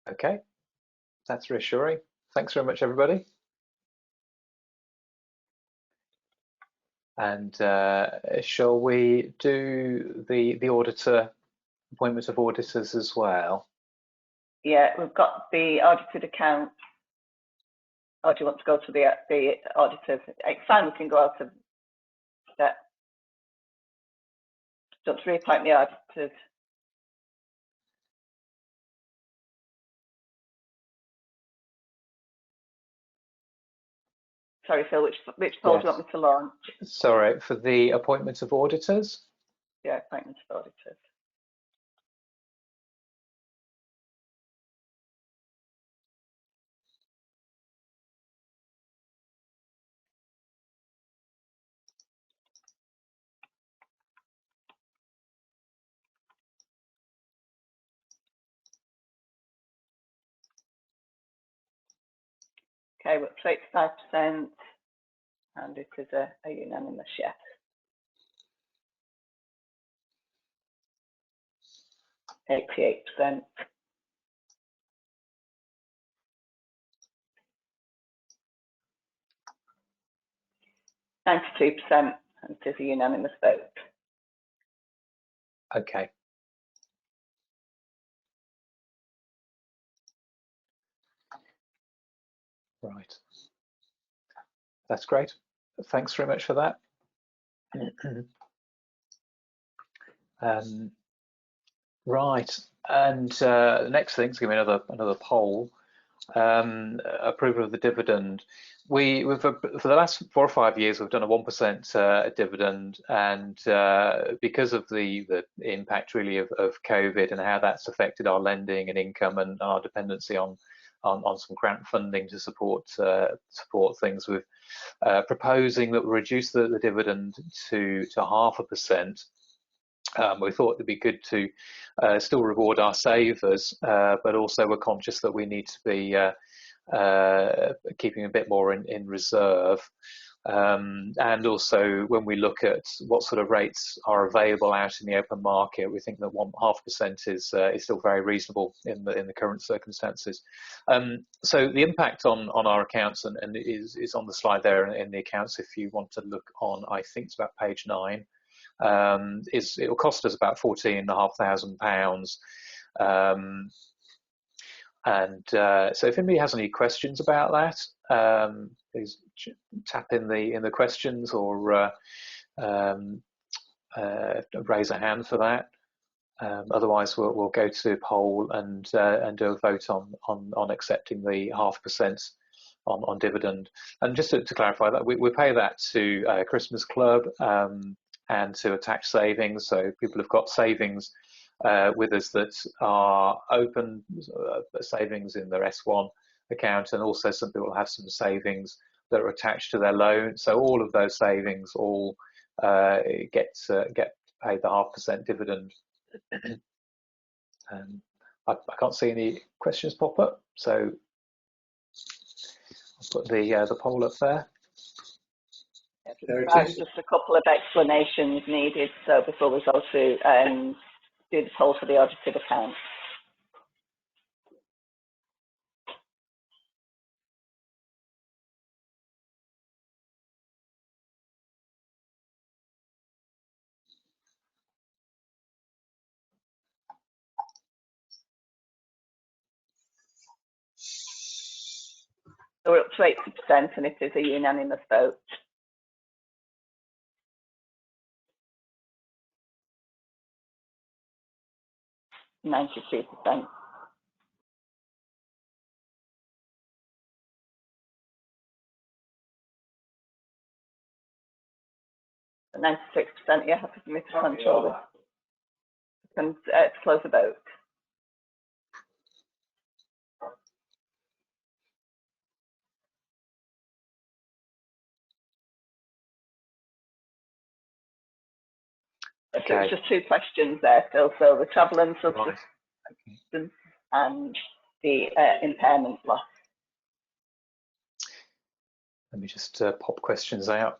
Okay. That's reassuring. Thanks very much, everybody. And shall we do the auditor appointment of auditors as well? Yeah, we've got the audited account. Or do you want to go to the auditors? It's fine, we can go out of that. Don't reappoint the auditors. Sorry, Phil, which poll do you want me to launch? Sorry, for the appointment of auditors? Yeah, appointment of auditors. Okay, we're up to 85%, and it is a unanimous yes. %. 92%, and it is a unanimous vote. Okay. Right. That's great. Thanks very much for that. Right. And the next thing is give me another poll. Approval of the dividend. We've for the last 4 or 5 years we've done a 1% dividend, and because of the impact really of COVID and how that's affected our lending and income and our dependency on some grant funding to support things, with proposing that we reduce the dividend to 0.5%. We thought it'd be good to still reward our savers, but also we're conscious that we need to be keeping a bit more in reserve. And also when we look at what sort of rates are available out in the open market, we think that 0.5% is still very reasonable in the current circumstances. So the impact on our accounts and is on the slide there in the accounts. If you want to look on, I think it's about page 9. It will cost us about £14,500. So if anybody has any questions about that, please tap in the questions or raise a hand for that. Otherwise, we'll go to poll and do a vote on accepting the 0.5% on dividend. And just to clarify that, we pay that to Christmas Club and to attach savings. So people have got savings with us that are open savings in their S1 account, and also some people have some savings that are attached to their loan. So all of those savings all get paid the 0.5% dividend. I can't see any questions pop up, so I'll put the poll up there. Just a couple of explanations needed, so before we go to do the poll for the audited account. So we're up to 80% and it is a unanimous vote. %92%. 96%, yeah, happy for me to control this. And to close the vote. Okay. So it's just 2 questions there still. So the travel and subsistence and the impairment loss. Let me just pop questions out.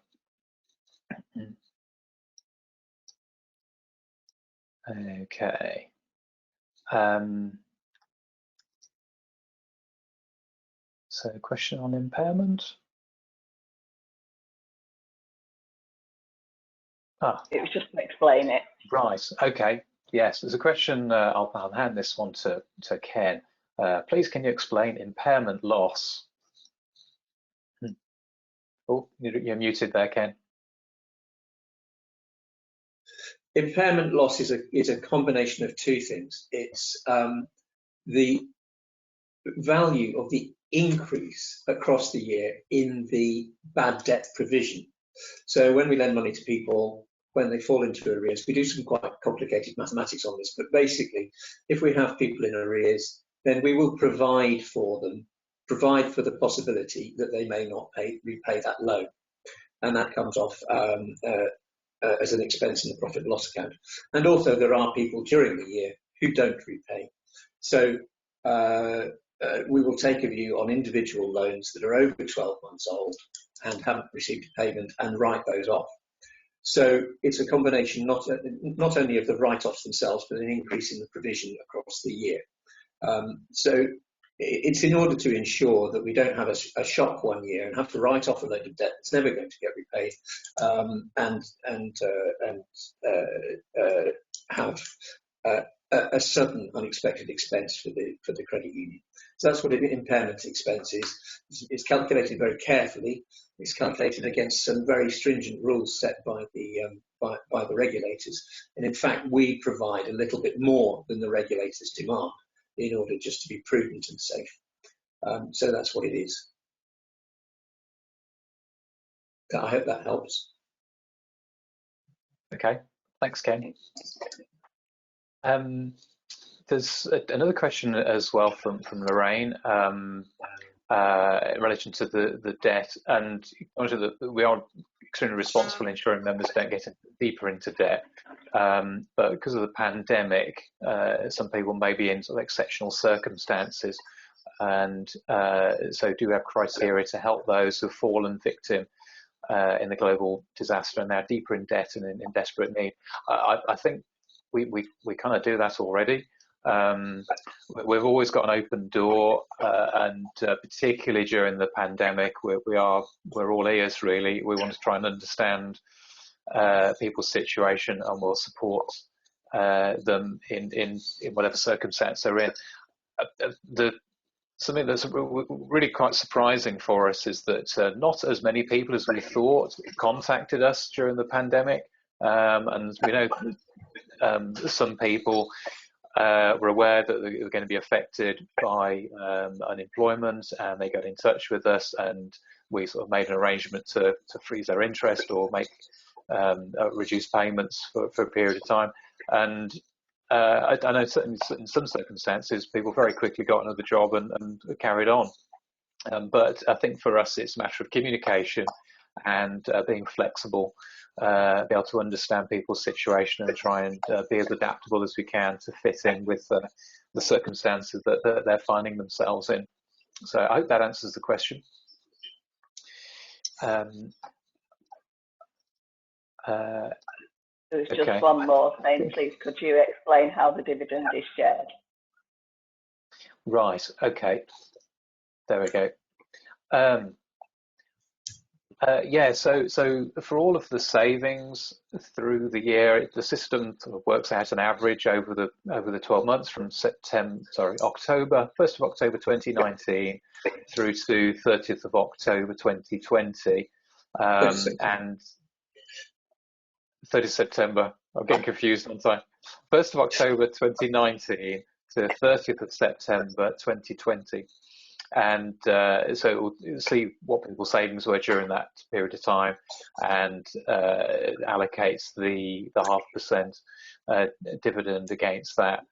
Okay. So question on impairment. It was just to explain it. Right, okay. Yes, there's a question, I'll hand this one to Ken. Please, can you explain impairment loss? Oh, you're muted there, Ken. Impairment loss is a combination of 2 things. It's the value of the increase across the year in the bad debt provision. So when we lend money to people, when they fall into arrears, we do some quite complicated mathematics on this, but basically, if we have people in arrears, then we will provide for them, provide for the possibility that they may not repay that loan. And that comes off as an expense in the profit and loss account. And also there are people during the year who don't repay. So we will take a view on individual loans that are over 12 months old and haven't received a payment and write those off. So it's a combination not only of the write-offs themselves, but an increase in the provision across the year. So it's in order to ensure that we don't have a shock one year and have to write off a load of debt that's never going to get repaid, and have a sudden unexpected expense for the credit union. So that's what an impairment expense is. It's calculated very carefully. It's calculated against some very stringent rules set by the regulators. And in fact, we provide a little bit more than the regulators demand in order just to be prudent and safe. So that's what it is. I hope that helps. Okay, thanks, Ken. There's another question as well from Lorraine in relation to the debt, and we are extremely responsible in ensuring members don't get deeper into debt. But because of the pandemic, some people may be in sort of exceptional circumstances, and so do have criteria to help those who've fallen victim in the global disaster and now deeper in debt and in desperate need. I think we kind of do that already. We've always got an open door, and particularly during the pandemic, we're all ears really. We want to try and understand people's situation, and we'll support them in whatever circumstance they're in. Something that's really quite surprising for us is that not as many people as we thought contacted us during the pandemic, and we know some people were aware that they were going to be affected by unemployment, and they got in touch with us, and we sort of made an arrangement to freeze their interest or make reduce payments for a period of time. And I know in some circumstances people very quickly got another job and carried on. But I think for us it's a matter of communication and being flexible, be able to understand people's situation and try and be as adaptable as we can to fit in with the circumstances that they're finding themselves in. So I hope that answers the question. There's just one more saying, please, could you explain how the dividend is shared? Right, okay. There we go. Yeah, so for all of the savings through the year, the system sort of works out an average over the 12 months from October 1st of October 2019 through to 30th of October 2020, and 30th September. I'm getting confused on time. 1st of October 2019 to 30th of September 2020. And so we'll see what people's savings were during that period of time, and allocates the 0.5% dividend against that.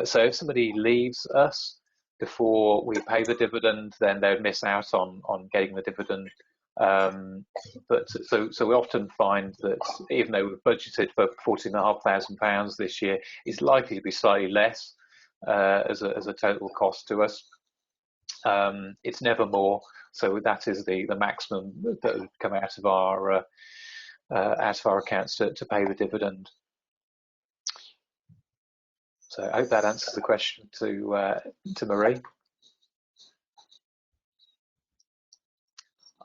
So if somebody leaves us before we pay the dividend, then they would miss out on getting the dividend. But so we often find that even though we've budgeted for £14,500 this year, it's likely to be slightly less as a total cost to us. It's never more, so that is the maximum that would come out of our accounts to pay the dividend. So I hope that answers the question to Marie.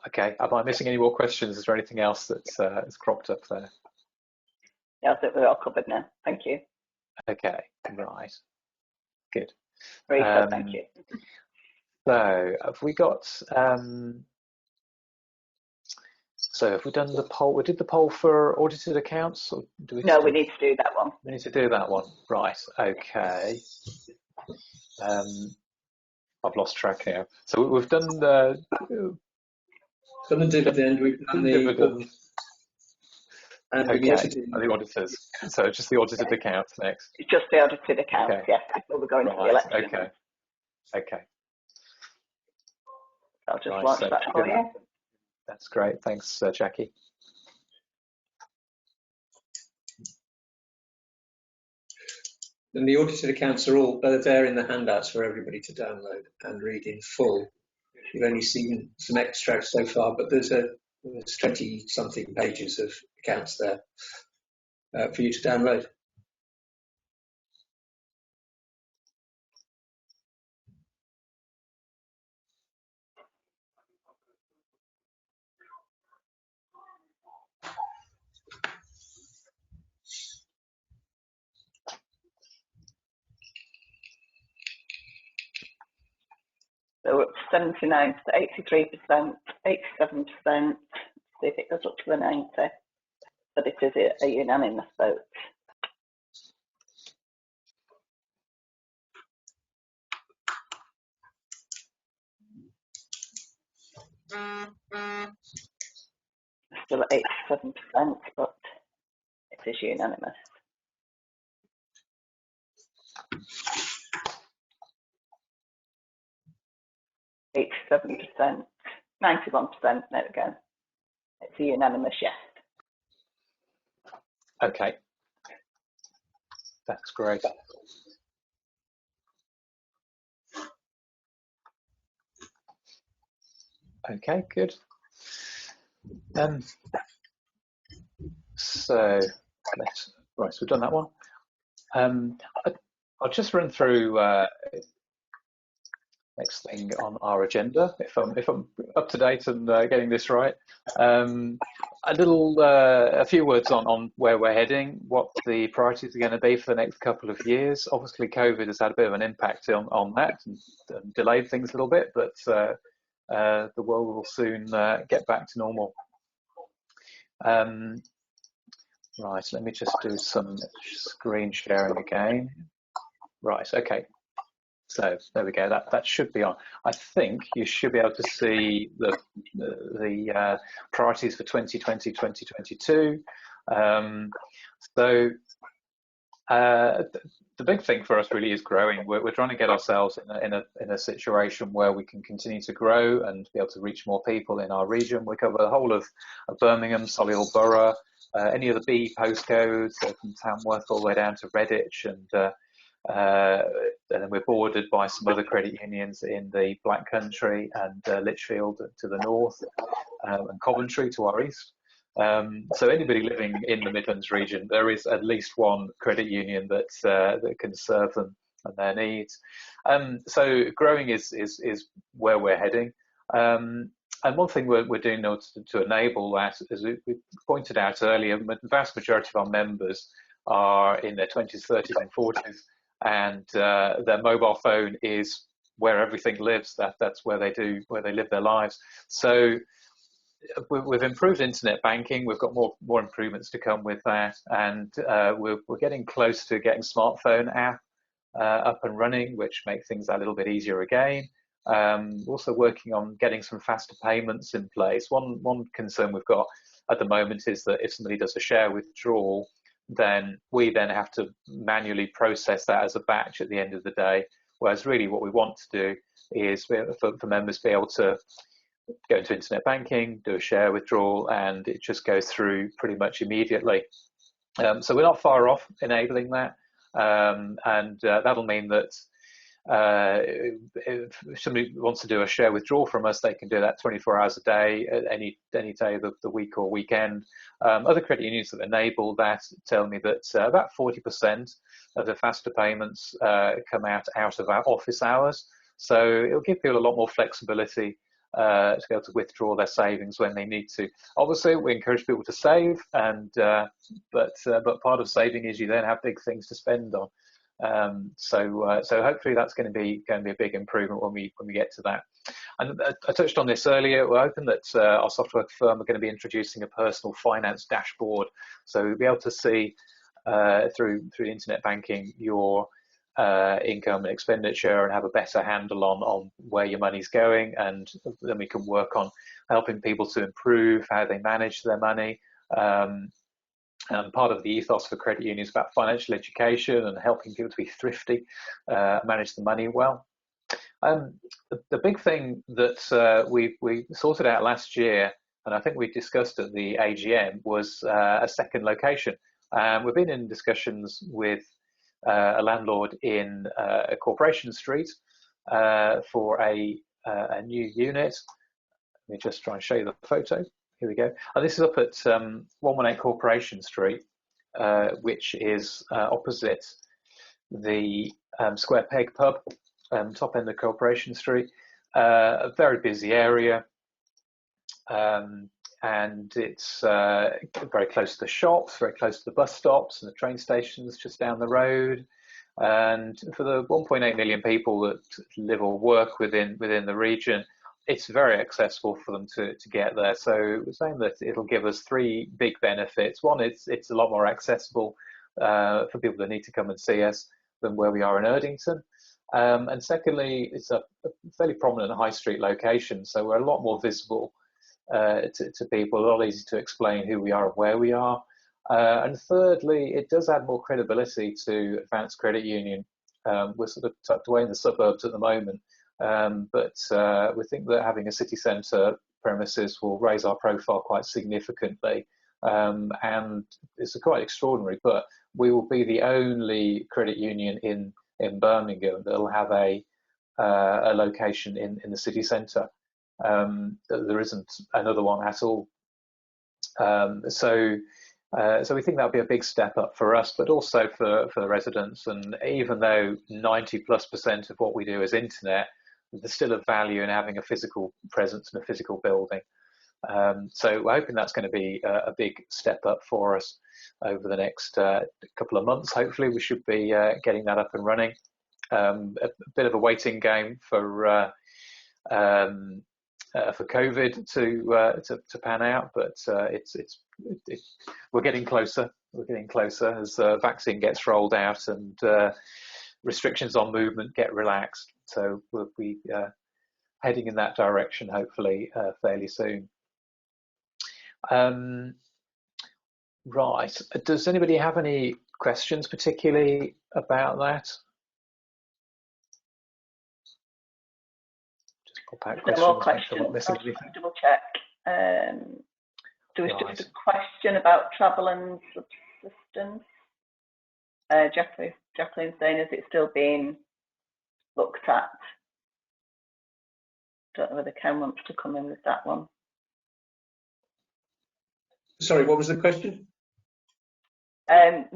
Okay, am I missing any more questions? Is there anything else that's cropped up there? Yeah, I think we're all covered now. Thank you. Okay, right, good. Very good, thank you. So have we got? So have we done the poll? We did the poll for audited accounts, or do we? No, we need to do that one. We need to do that one, right? Okay. I've lost track here. So we've done the. Done the dividend. We've done the dividend. And okay, the auditors. So just the audited accounts next. It's just the audited accounts, okay. yes, before we're going to the election. Okay. Okay. I'll just launch that for you. That's great. Thanks, Jackie. And the audited accounts are all there in the handouts for everybody to download and read in full. You've only seen some extracts so far, but there's 20-something pages of accounts there for you to download. So we're up to 79 to 83%, 87%. See if it goes up to the 90. But it is a unanimous vote. Still at 87%, but it is unanimous. %, 91%, there we go. It's a unanimous yes. Okay. That's great. Okay, good. So we've done that one. I'll just run through next thing on our agenda, if I'm up to date and getting this right. A few words on where we're heading, what the priorities are going to be for the next couple of years. Obviously, COVID has had a bit of an impact on that and delayed things a little bit, but the world will soon get back to normal. Right, let me just do some screen sharing again. Right, okay. So there we go. That should be on. I think you should be able to see the priorities for 2020, 2022. So the big thing for us really is growing. We're trying to get ourselves in a situation where we can continue to grow and be able to reach more people in our region. We cover the whole of Birmingham, Solihull Borough, any of the B postcodes, from Tamworth all the way down to Redditch, and then we're bordered by some other credit unions in the Black Country and Lichfield to the north, and Coventry to our east. So anybody living in the Midlands region, there is at least one credit union that can serve them and their needs. So growing is where we're heading. And one thing we're doing to enable that, as we pointed out earlier, the vast majority of our members are in their 20s, 30s and 40s, and their mobile phone is where everything lives. That's where they live their lives. So we've improved internet banking. We've got more improvements to come with that, and we're getting close to getting smartphone app up and running, which make things a little bit easier again. Also working on getting some faster payments in place. One concern we've got at the moment is that if somebody does a share withdrawal, then we then have to manually process that as a batch at the end of the day. Whereas really what we want to do is for members to be able to go into internet banking, do a share withdrawal, and it just goes through pretty much immediately. So we're not far off enabling that, and that'll mean that if somebody wants to do a share withdrawal from us, they can do that 24 hours a day, any day of the week or weekend. Other credit unions that enable that tell me that about 40% of the faster payments come out of our office hours. So it'll give people a lot more flexibility to be able to withdraw their savings when they need to. Obviously, we encourage people to save, and but part of saving is you then have big things to spend on. So hopefully that's going to be a big improvement when we get to that. And I touched on this earlier. We're hoping that our software firm are going to be introducing a personal finance dashboard, so we'll be able to see through internet banking your income and expenditure and have a better handle on where your money's going, and then we can work on helping people to improve how they manage their money. And part of the ethos for credit unions is about financial education and helping people to be thrifty, manage the money well. The big thing that we sorted out last year, and I think we discussed at the AGM, was a second location. We've been in discussions with a landlord in Corporation Street for a new unit. Let me just try and show you the photo. Here we go. And this is up at 118 Corporation Street, which is opposite the Square Peg pub, top end of Corporation Street. A very busy area, and it's very close to the shops, very close to the bus stops and the train stations just down the road. And for the 1.8 million people that live or work within the region, it's very accessible for them to get there. So we're saying that it'll give us three big benefits. One, it's a lot more accessible for people that need to come and see us than where we are in Erdington. And secondly, it's a fairly prominent high street location, so we're a lot more visible to people, a lot easier to explain who we are and where we are. And thirdly, it does add more credibility to Advanced Credit Union. We're sort of tucked away in the suburbs at the moment, but we think that having a city centre premises will raise our profile quite significantly. And it's quite extraordinary, but we will be the only credit union in Birmingham that will have a location in the city centre. There isn't another one at all. So we think that'll be a big step up for us, but also for the residents. And even though 90+% of what we do is internet, there's still a value in having a physical presence in a physical building. So we're hoping that's going to be a big step up for us over the next couple of months. Hopefully we should be getting that up and running. A bit of a waiting game for COVID to pan out, but we're getting closer. We're getting closer as the vaccine gets rolled out and restrictions on movement get relaxed. So we'll be heading in that direction, hopefully, fairly soon. Right. Does anybody have any questions particularly about that? Just pop out questions. No more questions. I'll just double check. There was just a question about travel and subsistence. Jacqueline's saying, is it still being looked at? Don't know whether Ken wants to come in with that one. Sorry, what was the question? I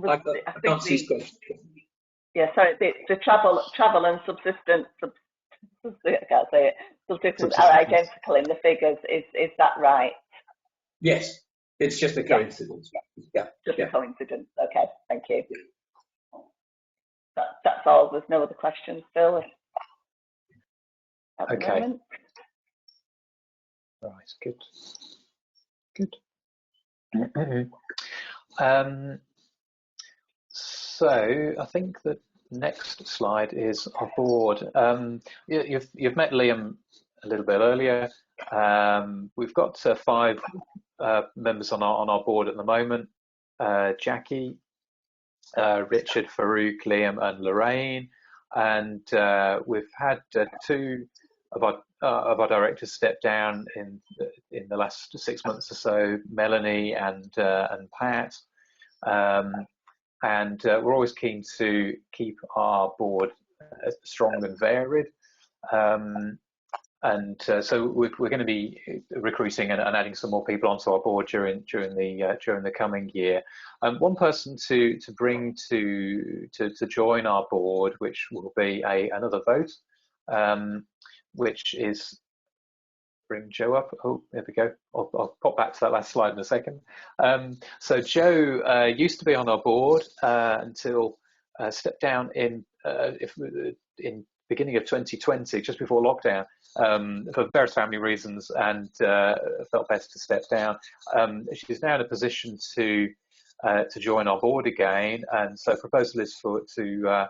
can't see his question. Yeah, sorry, the travel and subsistence I can't say it. Subsistence are identical in the figures. Is that right? Yes, it's just a coincidence. Yeah, Just yeah. a coincidence. Okay, thank you. That's all. There's no other questions, Phil. At the Okay. moment. Right. Good. So I think the next slide is our board. You've met Liam a little bit earlier. We've got 5 members on our board at the moment. Jackie, Richard, Farouk, Liam, and Lorraine, and we've had 2 of our directors step down in the last 6 months or so, Melanie and Pat. And we're always keen to keep our board strong and varied. So we're going to be recruiting and adding some more people onto our board during the coming year. One person to bring to join our board, which will be another vote, which is, bring Joe up. Oh, there we go. I'll pop back to that last slide in a second. So Joe used to be on our board until stepped down in beginning of 2020, just before lockdown, for various family reasons, and felt best to step down. She's now in a position to join our board again, and so proposal is to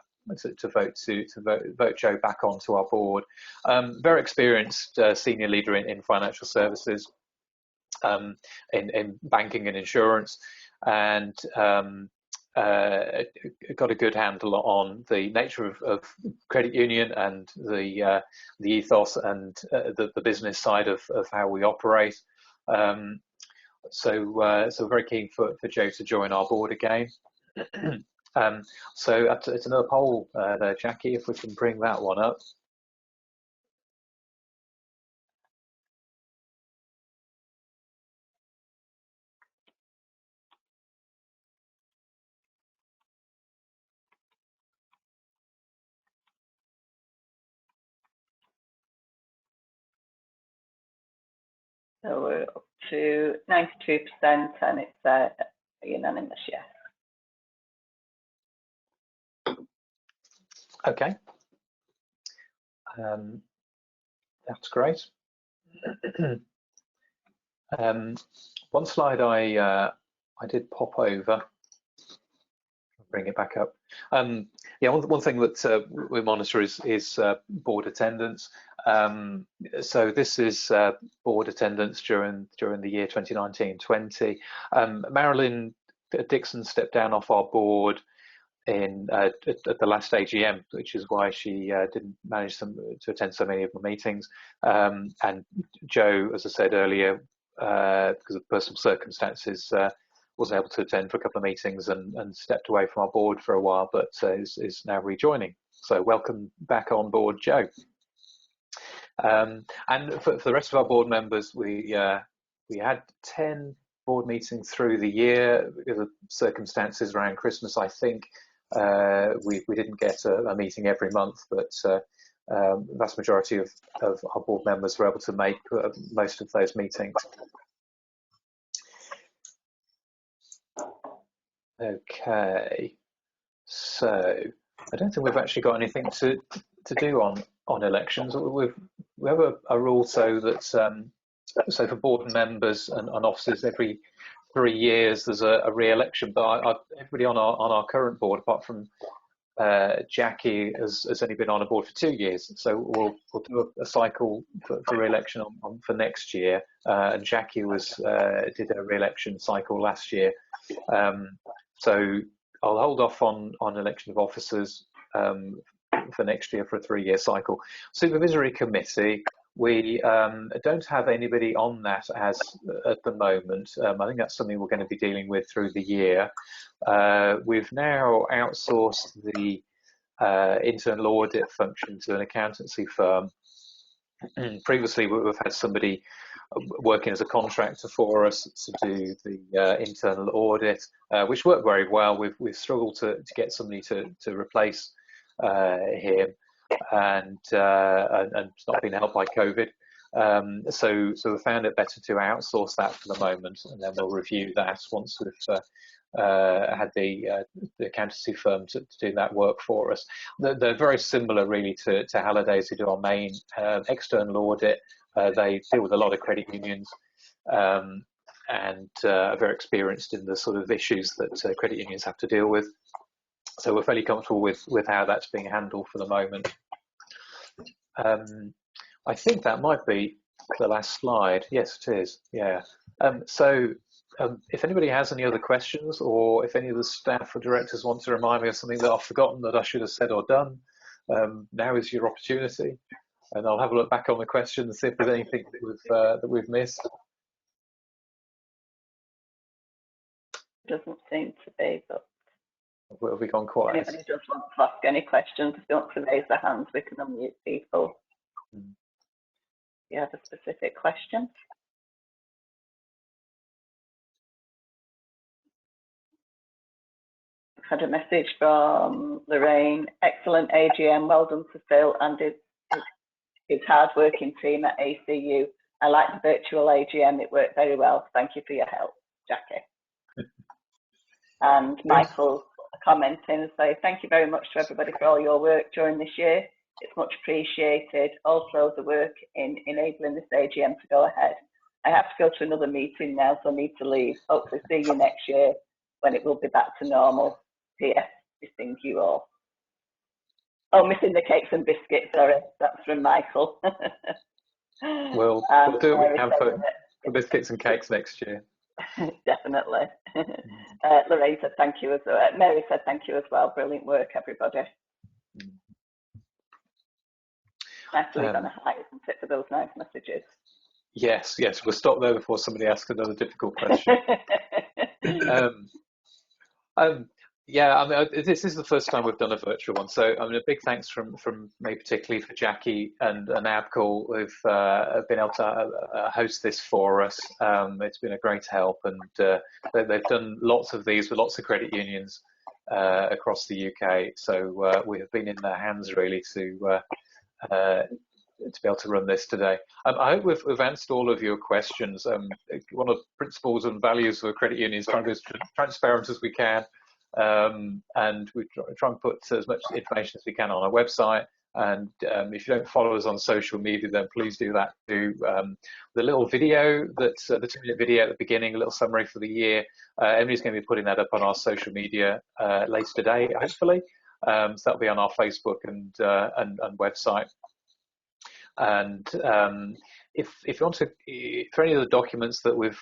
vote Joe back onto our board. Very experienced senior leader in financial services, in banking and insurance, and got a good handle on the nature of credit union and the ethos and the business side of how we operate. So very keen for Joe to join our board again. So it's another poll there, Jackie, if we can bring that one up. So we're up to 92%, and it's unanimous yes. Okay, that's great. One slide I did pop over. I'll bring it back up. Yeah, one thing that we monitor is board attendance. So this is board attendance during the year 2019-20. Marilyn Dixon stepped down off our board at the last AGM, which is why she didn't manage to attend so many of the meetings. And Joe, as I said earlier, because of personal circumstances, wasn't able to attend for a couple of meetings and stepped away from our board for a while, but is now rejoining. So welcome back on board, Joe. And for the rest of our board members, we had 10 board meetings through the year. Because of circumstances around Christmas, I think we didn't get a meeting every month, but the vast majority of our board members were able to make most of those meetings. Okay, so I don't think we've actually got anything to do on elections. We have a rule so that so for board members and officers, every 3 years there's a re-election. But everybody on our current board, apart from Jackie, has only been on a board for 2 years. So we'll do a cycle for re-election for next year. And Jackie did a re-election cycle last year. So I'll hold off on election of officers for next year for a 3-year cycle. Supervisory committee, we don't have anybody on that at the moment. I think that's something we're going to be dealing with through the year. We've now outsourced the internal audit function to an accountancy firm. Previously, we've had somebody working as a contractor for us to do the internal audit, which worked very well. We've struggled to get somebody to replace him. and it's not been helped by COVID. So we found it better to outsource that for the moment, and then we'll review that once we've had the accountancy firm to do that work for us. They're very similar really to Halliday's, who do our main external audit. They deal with a lot of credit unions, and are very experienced in the sort of issues that credit unions have to deal with. So we're fairly comfortable with how that's being handled for the moment. I think that might be the last slide. Yes, it is. Yeah. If anybody has any other questions, or if any of the staff or directors want to remind me of something that I've forgotten that I should have said or done, now is your opportunity, and I'll have a look back on the questions and see if there's anything that we've missed. Doesn't seem to be, but Have we gone quiet? If anybody does want to ask any questions, if they want to raise their hands, we can unmute people. If you have a specific question. I've had a message from Lorraine. Excellent AGM, well done to Phil and his hard-working team at ACU. I like the virtual AGM, it worked very well. Thank you for your help, Jackie. And Michael commenting and say, thank you very much to everybody for all your work during this year. It's much appreciated. Also the work in enabling this AGM to go ahead. I have to go to another meeting now, so I need to leave. Hopefully see you next year when it will be back to normal. P.S. Missing you all. Oh, missing the cakes and biscuits, sorry. That's from Michael. We'll do what we can for biscuits and cakes next year. Definitely. Lorraine said thank you as well. Mary said thank you as well. Brilliant work, everybody. Nice to leave on a high, isn't it, for those nice messages? Yes, we'll stop there before somebody asks another difficult question. Yeah, I mean, this is the first time we've done a virtual one, so I mean, a big thanks from me, particularly for Jackie and Abcol, who've been able to host this for us. It's been a great help, and they've done lots of these with lots of credit unions across the UK. So we have been in their hands really to be able to run this today. I hope we've answered all of your questions. One of the principles and values of a credit union is trying to be as transparent as we can. And we try and put as much information as we can on our website. And if you don't follow us on social media, then please do that too. The little video, that's the 2-minute video at the beginning, a little summary for the year. Emily's going to be putting that up on our social media later today, hopefully. So that'll be on our Facebook and website. And if you want to, for any of the documents that we've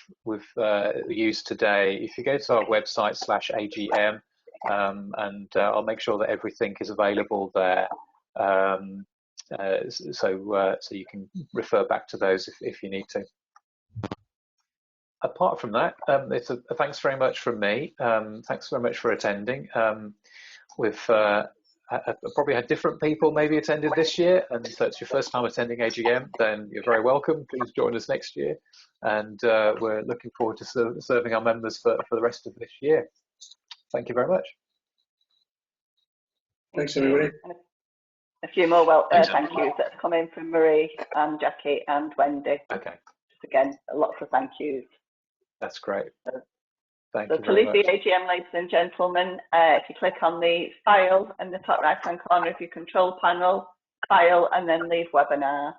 used today, if you go to our website /AGM, and I'll make sure that everything is available there, so you can refer back to those if you need to. Apart from that, it's a thanks very much from me. Thanks very much for attending. We've probably had different people maybe attended this year, and so it's your first time attending AGM, then you're very welcome. Please join us next year, and we're looking forward to serving our members for the rest of this year. Thank you very much. Thanks, everybody. A few more thank yous that have come in from Marie and Jackie and Wendy. Okay. Just again, lots of thank yous. That's great. Thank you to leave the AGM, ladies and gentlemen, if you click on the file in the top right-hand corner of your control panel, file, and then leave webinar.